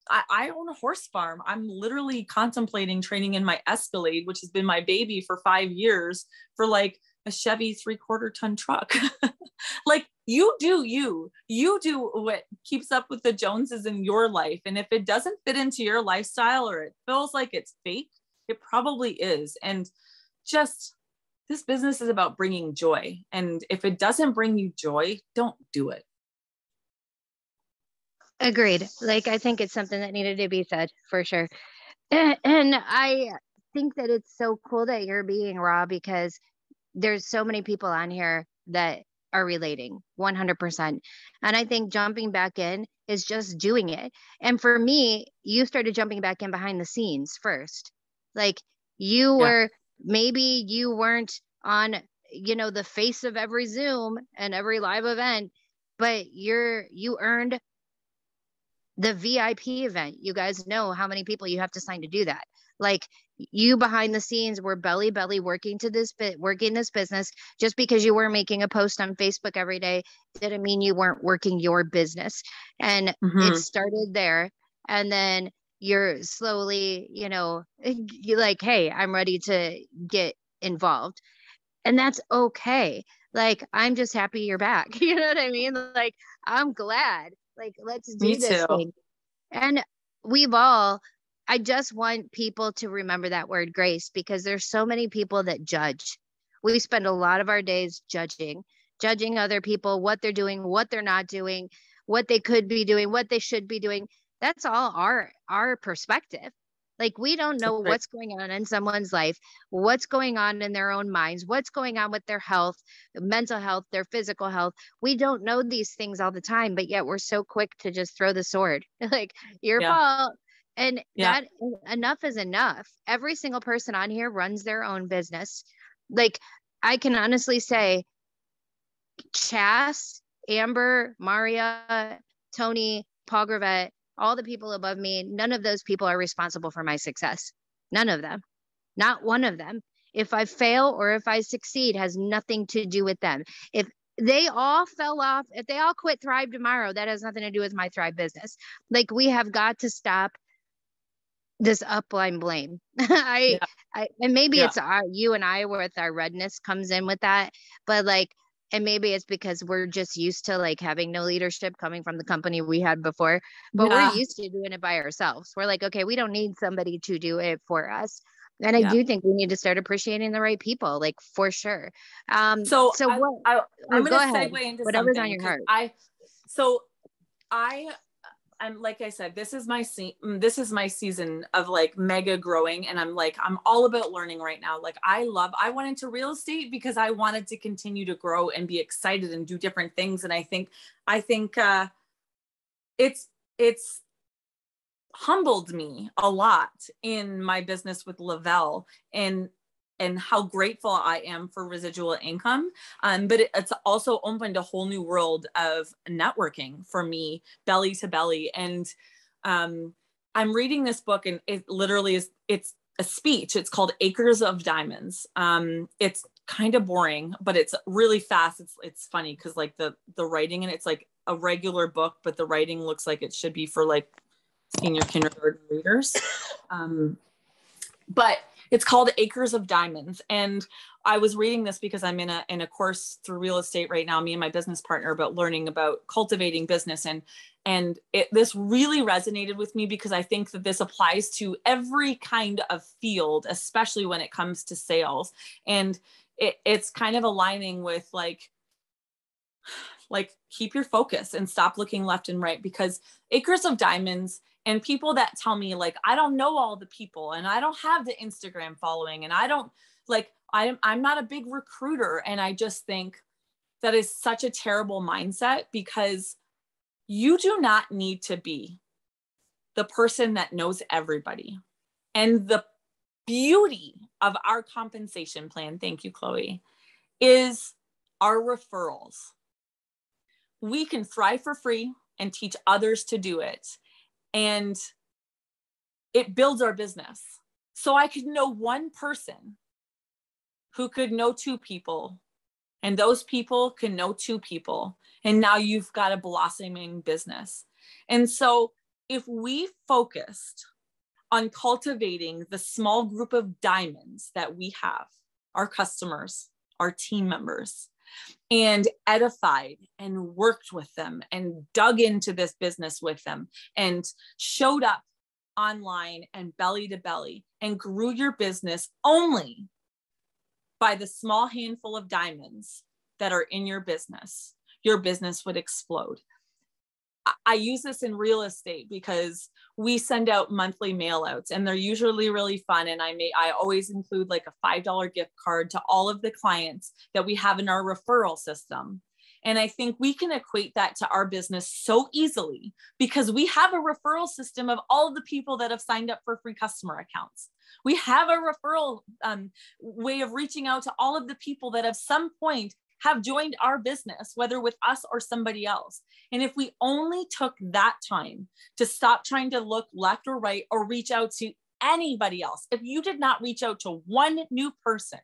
B: I own a horse farm. I'm literally contemplating trading in my Escalade, which has been my baby for 5 years, for like a Chevy 3/4 ton truck. Like, you do what keeps up with the Joneses in your life. And if it doesn't fit into your lifestyle or it feels like it's fake, it probably is. And this business is about bringing joy. And if it doesn't bring you joy, don't do it.
A: Agreed. Like, I think it's something that needed to be said for sure. And I think that it's so cool that you're being raw, because there's so many people on here that are relating 100%. And I think jumping back in is just doing it. And for me, you started jumping back in behind the scenes first. Like, maybe you weren't on, the face of every Zoom and every live event, but you earned the VIP event. You guys know how many people you have to sign to do that. Like, you behind the scenes were belly working this business. Just because you weren't making a post on Facebook every day didn't mean you weren't working your business. And it started there. And then you're slowly, you're like, hey, I'm ready to get involved. And that's okay. Like, I'm just happy you're back. You know what I mean? Like, I'm glad. Like, let's do this thing. And I just want people to remember that word grace, because there's so many people that judge. We spend a lot of our days judging other people, what they're doing, what they're not doing, what they could be doing, what they should be doing. That's all our perspective. Like, we don't know what's going on in someone's life, what's going on in their own minds, what's going on with their health, mental health, their physical health. We don't know these things all the time, but yet we're so quick to just throw the sword. Like, your fault. And that enough is enough. Every single person on here runs their own business. Like, I can honestly say, Chas, Amber, Maria, Tony, Paul Gravette, all the people above me, none of those people are responsible for my success. None of them. Not one of them. If I fail or if I succeed has nothing to do with them. If they all fell off, if they all quit Thrive tomorrow, that has nothing to do with my Thrive business. Like, we have got to stop this upline blame. And maybe it's you and I, with our redness comes in with that, but like, and maybe it's because we're just used to like having no leadership coming from the company we had before, but we're used to doing it by ourselves. We're like, okay, we don't need somebody to do it for us. And I do think we need to start appreciating the right people, like, for sure.
B: I'm going to segue into
A: whatever's
B: something
A: on your heart.
B: I'm like I said, this is my season of like mega growing. And I'm all about learning right now. Like, I went into real estate because I wanted to continue to grow and be excited and do different things. And I think it's humbled me a lot in my business with Lavelle, and how grateful I am for residual income. But it's also opened a whole new world of networking for me, belly to belly. And I'm reading this book, and it literally it's a speech. It's called Acres of Diamonds. It's kind of boring, but it's really fast. It's funny because like the writing, and it's like a regular book, but the writing looks like it should be for like senior kindergarten readers. But it's called Acres of Diamonds. And I was reading this because I'm in a course through real estate right now, me and my business partner, about learning about cultivating business. And this really resonated with me, because I think that this applies to every kind of field, especially when it comes to sales. And it's kind of aligning with like keep your focus and stop looking left and right, because Acres of Diamonds, and people that tell me like, I don't know all the people, and I don't have the Instagram following, and I don't like, I'm not a big recruiter. And I just think that is such a terrible mindset, because you do not need to be the person that knows everybody. And the beauty of our compensation plan, thank you, Chloe, is our referrals. We can thrive for free and teach others to do it. And it builds our business. So I could know one person who could know two people, and those people can know two people. And now you've got a blossoming business. And so if we focused on cultivating the small group of diamonds that we have, our customers, our team members, and edified and worked with them and dug into this business with them and showed up online and belly to belly and grew your business only by the small handful of diamonds that are in your business would explode. I use this in real estate because we send out monthly mail outs and they're usually really fun. And I always include like a $5 gift card to all of the clients that we have in our referral system. And I think we can equate that to our business so easily because we have a referral system of all of the people that have signed up for free customer accounts. We have a referral way of reaching out to all of the people that at some point have joined our business, whether with us or somebody else. And if we only took that time to stop trying to look left or right or reach out to anybody else, if you did not reach out to one new person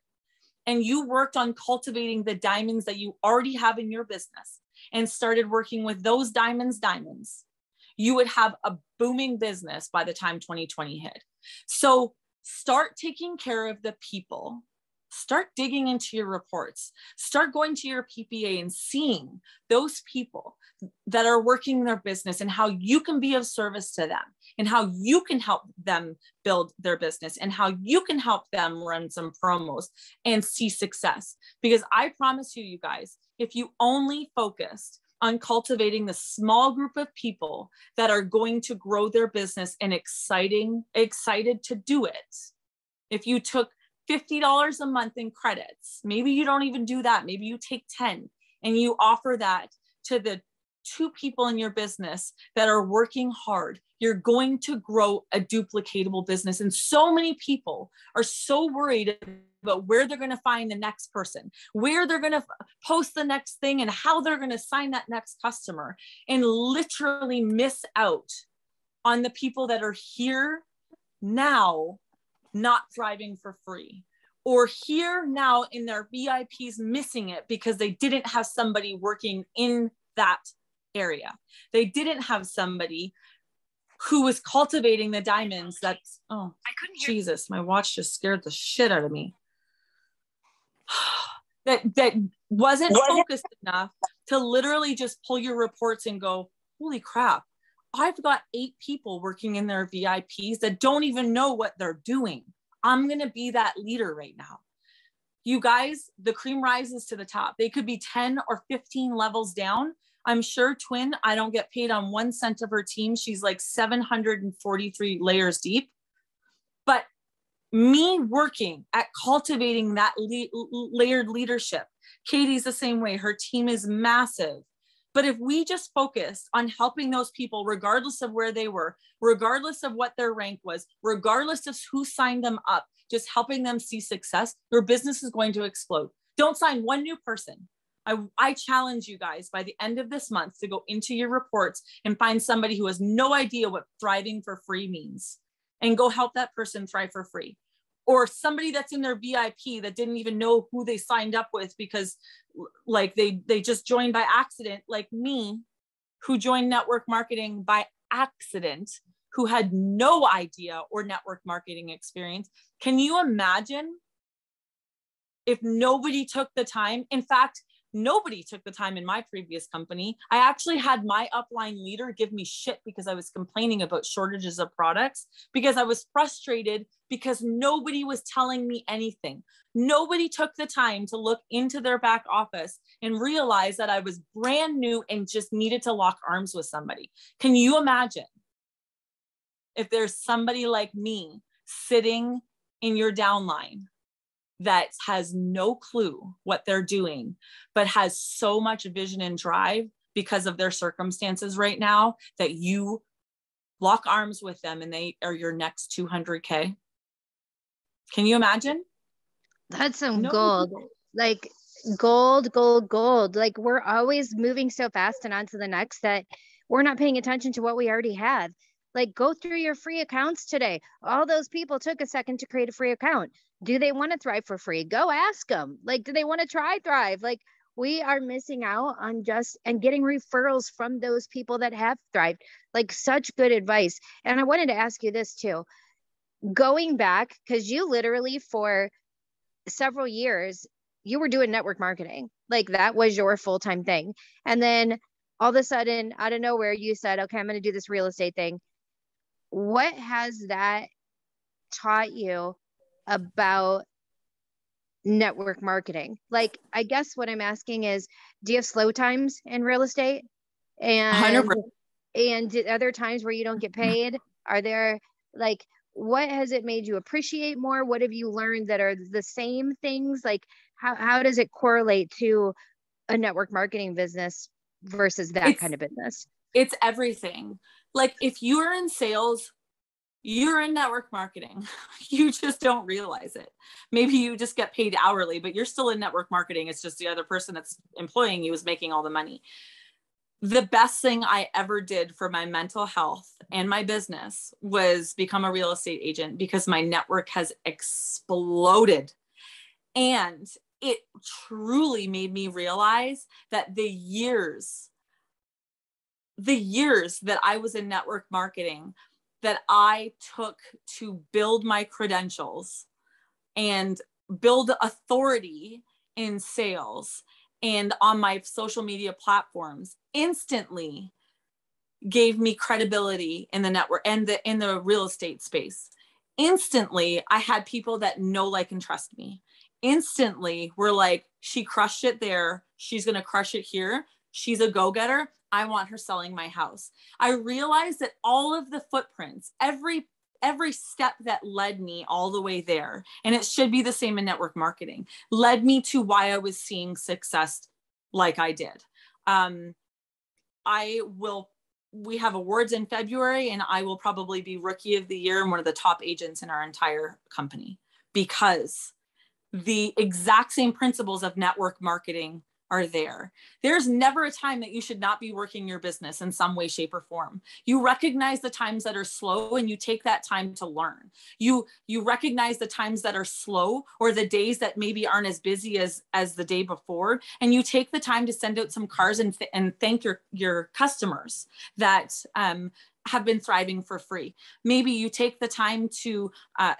B: and you worked on cultivating the diamonds that you already have in your business and started working with those diamonds, you would have a booming business by the time 2020 hit. So start taking care of the people. Start digging into your reports, start going to your PPA and seeing those people that are working their business and how you can be of service to them and how you can help them build their business and how you can help them run some promos and see success. Because I promise you guys, if you only focused on cultivating the small group of people that are going to grow their business and excited to do it, if you took $50 a month in credits. Maybe you don't even do that. Maybe you take 10 and you offer that to the 2 people in your business that are working hard. You're going to grow a duplicatable business. And so many people are so worried about where they're going to find the next person, where they're going to post the next thing and how they're going to sign that next customer and literally miss out on the people that are here now not thriving for free, or here now in their VIPs missing it because they didn't have somebody working in that area. They didn't have somebody who was cultivating the diamonds. That's, oh, Jesus, my watch just scared the shit out of me. that wasn't focused enough to literally just pull your reports and go, holy crap, I've got 8 people working in their VIPs that don't even know what they're doing. I'm going to be that leader right now. You guys, the cream rises to the top. They could be 10 or 15 levels down. I'm sure Twin, I don't get paid on 1 cent of her team. She's like 743 layers deep. But me working at cultivating that layered leadership, Katie's the same way. Her team is massive. But if we just focused on helping those people, regardless of where they were, regardless of what their rank was, regardless of who signed them up, just helping them see success, your business is going to explode. Don't sign one new person. I challenge you guys by the end of this month to go into your reports and find somebody who has no idea what thriving for free means and go help that person thrive for free. Or somebody that's in their VIP that didn't even know who they signed up with because like they just joined by accident, like me, who joined network marketing by accident, who had no idea or network marketing experience. Can you imagine if nobody took the time? In fact, nobody took the time in my previous company. I actually had my upline leader give me shit because I was complaining about shortages of products, because I was frustrated because nobody was telling me anything. Nobody took the time to look into their back office and realize that I was brand new and just needed to lock arms with somebody. Can you imagine if there's somebody like me sitting in your downline that has no clue what they're doing, but has so much vision and drive because of their circumstances right now that you lock arms with them and they are your next 200K? Can you imagine?
A: That's some gold. Like gold, gold, gold. Like we're always moving so fast and on to the next that we're not paying attention to what we already have. Like go through your free accounts today. All those people took a second to create a free account. Do they want to thrive for free? Go ask them. Like, do they want to try thrive? Like we are missing out on just and getting referrals from those people that have thrived. Like such good advice. And I wanted to ask you this too. Going back, because you literally for several years, you were doing network marketing. Like that was your full-time thing. And then all of a sudden, out of nowhere, you said, okay, I'm going to do this real estate thing. What has that taught you about network marketing? Like, I guess what I'm asking is, do you have slow times in real estate? And
B: 100%.
A: are there times where you don't get paid? Are there, like, what has it made you appreciate more? What have you learned that are the same things? Like, how does it correlate to a network marketing business versus that kind of business?
B: It's everything. Like, if you're in sales, you're in network marketing. You just don't realize it. Maybe you just get paid hourly, but you're still in network marketing. It's just the other person that's employing you is making all the money. The best thing I ever did for my mental health and my business was become a real estate agent, because my network has exploded. And it truly made me realize that the years that I was in network marketing, that I took to build my credentials and build authority in sales and on my social media platforms, instantly gave me credibility in the network and in the real estate space. Instantly, I had people that know, like, and trust me. Instantly, we're like, she crushed it there. She's going to crush it here. She's a go-getter. I want her selling my house. I realized that all of the footprints, every step that led me all the way there, and it should be the same in network marketing, led me to why I was seeing success like I did. We have awards in February, and I will probably be Rookie of the Year and one of the top agents in our entire company, because the exact same principles of network marketing are there. There's never a time that you should not be working your business in some way, shape, or form. You recognize the times that are slow, and you take that time to learn. You recognize the times that are slow, or the days that maybe aren't as busy as the day before, and you take the time to send out some cards and thank your customers that have been thriving for free. Maybe you take the time to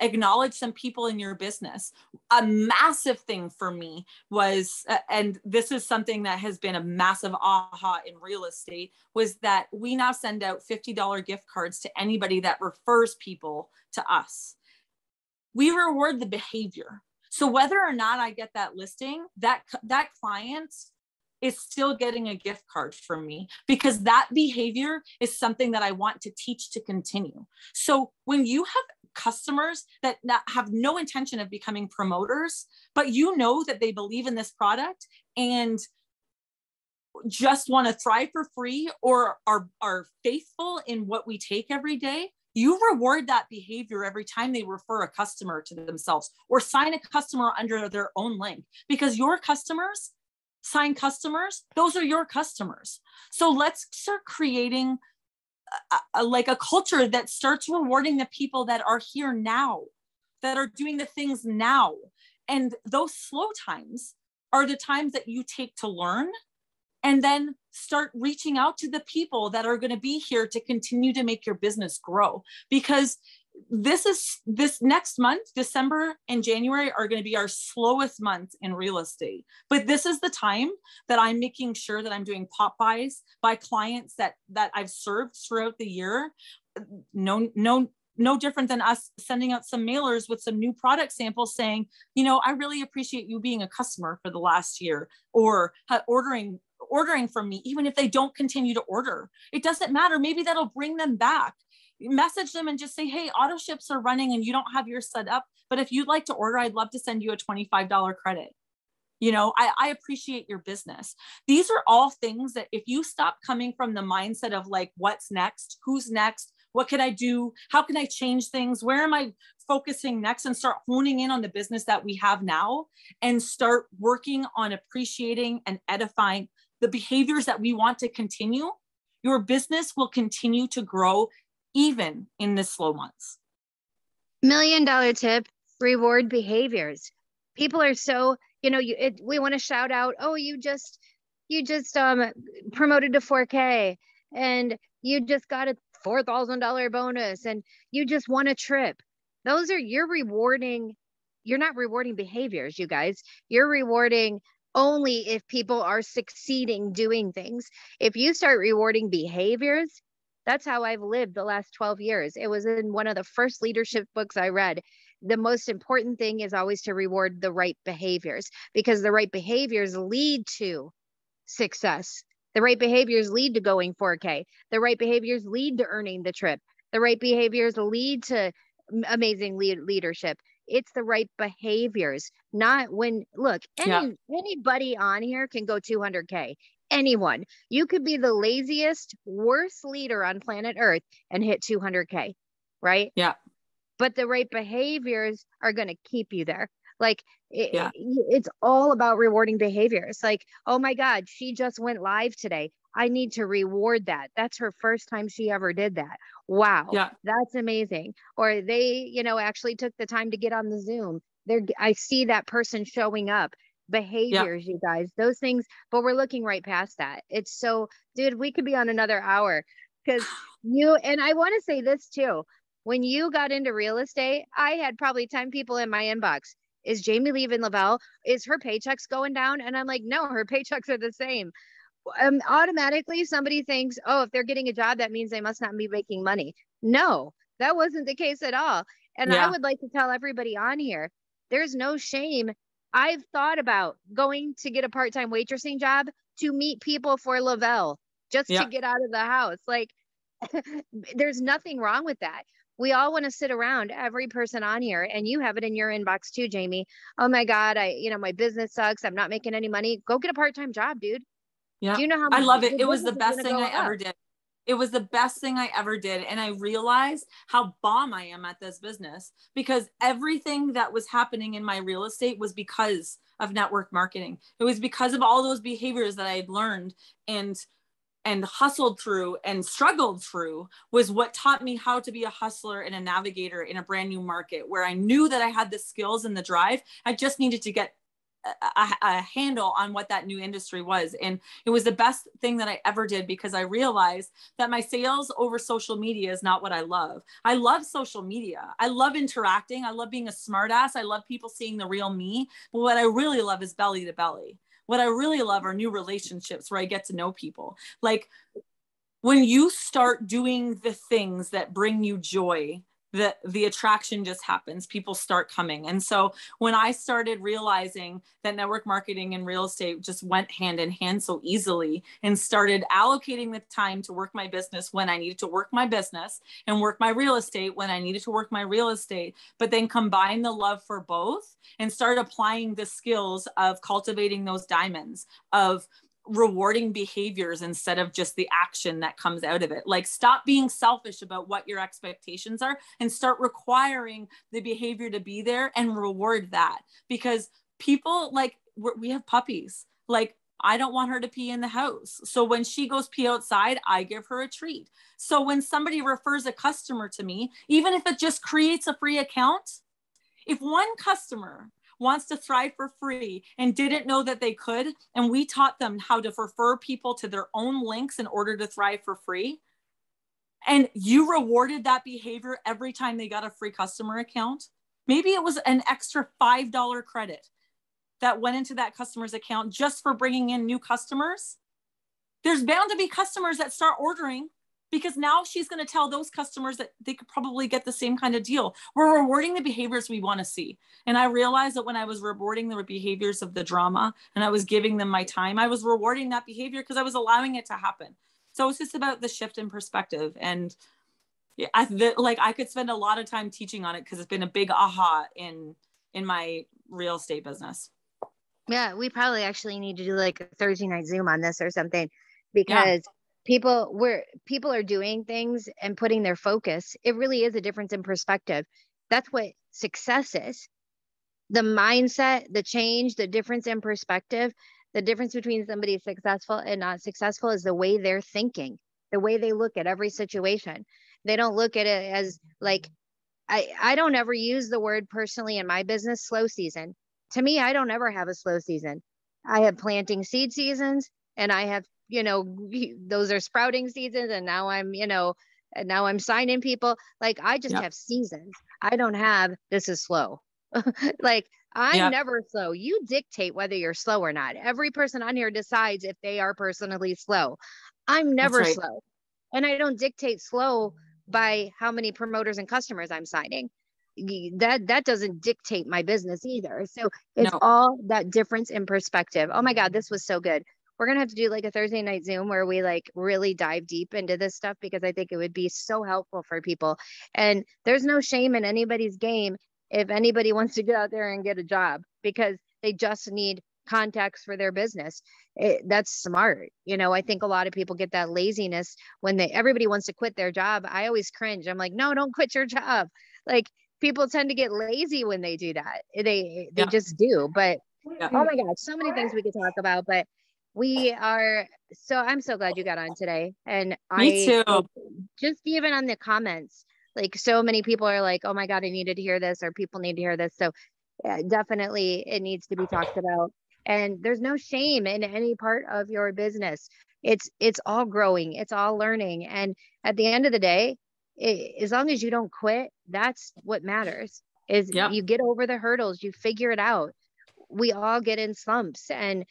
B: acknowledge some people in your business. A massive thing for me was, and this is something that has been a massive aha in real estate, was that we now send out $50 gift cards to anybody that refers people to us. We reward the behavior. So whether or not I get that listing, that client is still getting a gift card from me, because that behavior is something that I want to teach to continue. So when you have customers that have no intention of becoming promoters, but you know that they believe in this product and just want to thrive for free, or are faithful in what we take every day, you reward that behavior every time they refer a customer to themselves or sign a customer under their own link, because your customers sign customers, those are your customers. So let's start creating a culture that starts rewarding the people that are here now, that are doing the things now. And those slow times are the times that you take to learn, and then start reaching out to the people that are going to be here to continue to make your business grow. Because this next month, December and January, are going to be our slowest months in real estate. But this is the time that I'm making sure that I'm doing pop buys by clients that I've served throughout the year. No different than us sending out some mailers with some new product samples saying, I really appreciate you being a customer for the last year, or ordering from me, even if they don't continue to order. It doesn't matter. Maybe that'll bring them back. Message them and just say, hey, auto ships are running and you don't have yours set up, but if you'd like to order, I'd love to send you a $25 credit. I appreciate your business. These are all things that if you stop coming from the mindset of like, what's next, who's next, what can I do, how can I change things, where am I focusing next, and start honing in on the business that we have now, and start working on appreciating and edifying the behaviors that we want to continue, your business will continue to grow even in the slow months.
A: $1 million tip: reward behaviors. People are so, we want to shout out, oh, you just promoted to 4K, and you just got a $4,000 bonus, and you just won a trip. You're not rewarding behaviors, you guys. You're rewarding only if people are succeeding doing things. If you start rewarding behaviors, that's how I've lived the last 12 years. It was in one of the first leadership books I read. the most important thing is always to reward the right behaviors, because the right behaviors lead to success. The right behaviors lead to going 4K. The right behaviors lead to earning the trip. The right behaviors lead to amazing leadership. It's the right behaviors, not when, look, anybody on here can go 200K. Anyone. You could be the laziest, worst leader on planet Earth and hit 200K, right?
B: Yeah.
A: But the right behaviors are going to keep you there. Like it's all about rewarding behaviors. Like, oh my God, she just went live today. I need to reward that. That's her first time she ever did that. Wow.
B: Yeah.
A: That's amazing. Or they, actually took the time to get on the Zoom. I see that person showing up. Behaviors, you guys, those things, but we're looking right past that. It's so, dude, we could be on another hour, because and I want to say this too. When you got into real estate, I had probably 10 people in my inbox. Is Jaime leaving Lavelle? Is her paychecks going down? And I'm like, no, her paychecks are the same. Automatically somebody thinks, oh, if they're getting a job, that means they must not be making money. No, that wasn't the case at all. And I would like to tell everybody on here, there's no shame. I've thought about going to get a part-time waitressing job to meet people for Lavelle, just to get out of the house. Like, there's nothing wrong with that. We all want to sit around, every person on here, and you have it in your inbox too, Jaime. Oh my God, my business sucks. I'm not making any money. Go get a part-time job, dude.
B: Yeah.
A: Do you know how
B: I love it. It was the best thing I ever did. It was the best thing I ever did. And I realized how bomb I am at this business, because everything that was happening in my real estate was because of network marketing. It was because of all those behaviors that I had learned and hustled through and struggled through, was what taught me how to be a hustler and a navigator in a brand new market, where I knew that I had the skills and the drive. I just needed to get a handle on what that new industry was. And it was the best thing that I ever did, because I realized that my sales over social media is not what I love. I love social media. I love interacting. I love being a smartass. I love people seeing the real me. But what I really love is belly to belly. What I really love are new relationships where I get to know people. Like, when you start doing the things that bring you joy, the attraction just happens. People start coming. And so when I started realizing that network marketing and real estate just went hand in hand so easily, and started allocating the time to work my business when I needed to work my business, and work my real estate when I needed to work my real estate, but then combine the love for both and start applying the skills of cultivating those diamonds, of rewarding behaviors instead of just the action that comes out of it. Like, stop being selfish about what your expectations are and start requiring the behavior to be there and reward that. Because people, like, we have puppies. Like, I don't want her to pee in the house. So when she goes pee outside, I give her a treat. So when somebody refers a customer to me, even if it just creates a free account, if one customer wants to thrive for free and didn't know that they could, and we taught them how to refer people to their own links in order to thrive for free, and you rewarded that behavior every time they got a free customer account, maybe it was an extra $5 credit that went into that customer's account just for bringing in new customers. There's bound to be customers that start ordering, because now she's going to tell those customers that they could probably get the same kind of deal. We're rewarding the behaviors we want to see. And I realized that when I was rewarding the behaviors of the drama and I was giving them my time, I was rewarding that behavior because I was allowing it to happen. So it's just about the shift in perspective. And I could spend a lot of time teaching on it, because it's been a big aha in my real estate business.
A: Yeah, we probably actually need to do like a Thursday night Zoom on this or something, because people are doing things and putting their focus. It really is a difference in perspective. That's what success is. The mindset, the change, the difference in perspective, the difference between somebody successful and not successful is the way they're thinking, the way they look at every situation. They don't look at it as like, I don't ever use the word personally in my business, slow season. To me, I don't ever have a slow season. I have planting seed seasons, and I have, those are sprouting seasons. And now I'm signing people. Like, I just have seasons. I don't have, this is slow. Like, I'm never slow. You dictate whether you're slow or not. Every person on here decides if they are personally slow. I'm never slow. And I don't dictate slow by how many promoters and customers I'm signing. that doesn't dictate my business either. So it's
B: No.
A: all that difference in perspective. Oh my God, this was so good. We're going to have to do like a Thursday night Zoom where we like really dive deep into this stuff, because I think it would be so helpful for people. And there's no shame in anybody's game if anybody wants to get out there and get a job, because they just need contacts for their business. That's smart. I think a lot of people get that laziness when everybody wants to quit their job. I always cringe. I'm like, no, don't quit your job. Like, people tend to get lazy when they do that. They
B: Yeah.
A: just do. But
B: Yeah.
A: oh my God, so many things we could talk about. But I'm so glad you got on today. And
B: Me too.
A: just even on the comments, like so many people are like, oh my God, I needed to hear this, or people need to hear this. So yeah, definitely it needs to be talked about. And there's no shame in any part of your business. It's all growing, it's all learning. And at the end of the day, as long as you don't quit, that's what matters. Is
B: Yep.
A: you get over the hurdles, you figure it out. We all get in slumps, and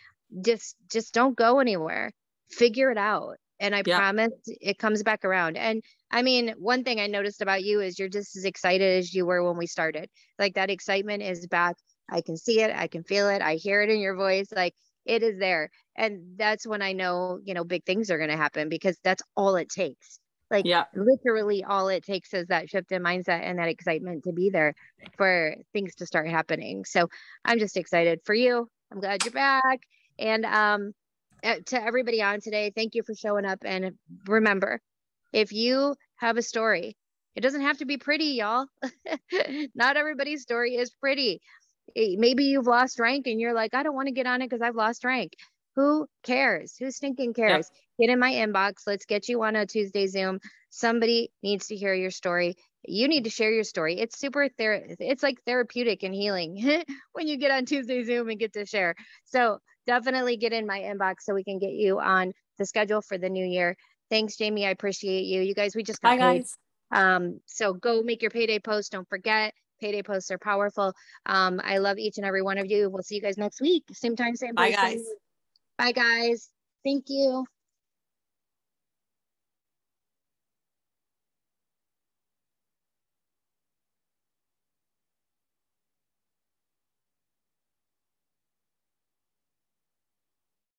A: just don't go anywhere. Figure it out. And I
B: Yep.
A: promise it comes back around. And I mean, one thing I noticed about you is you're just as excited as you were when we started. Like, that excitement is back. I can see it. I can feel it. I hear it in your voice. Like, it is there. And that's when I know, big things are going to happen, because that's all it takes. Like,
B: Yeah.
A: literally all it takes is that shift in mindset and that excitement to be there for things to start happening. So I'm just excited for you. I'm glad you're back. And to everybody on today, thank you for showing up. And remember, if you have a story, it doesn't have to be pretty, y'all. Not everybody's story is pretty. Maybe you've lost rank and you're like, I don't want to get on it because I've lost rank. Who cares? Who stinking cares?
B: Yep.
A: Get in my inbox. Let's get you on a Tuesday Zoom. Somebody needs to hear your story. You need to share your story. It's it's like therapeutic and healing when you get on Tuesday Zoom and get to share. So definitely get in my inbox so we can get you on the schedule for the new year. Thanks, Jaime. I appreciate you. You guys, we just got
B: Bye,
A: paid.
B: guys.
A: So go make your payday post. Don't forget, payday posts are powerful. I love each and every one of you. We'll see you guys next week. Same time, same
B: Bye,
A: place.
B: guys.
A: Bye, guys. Thank you.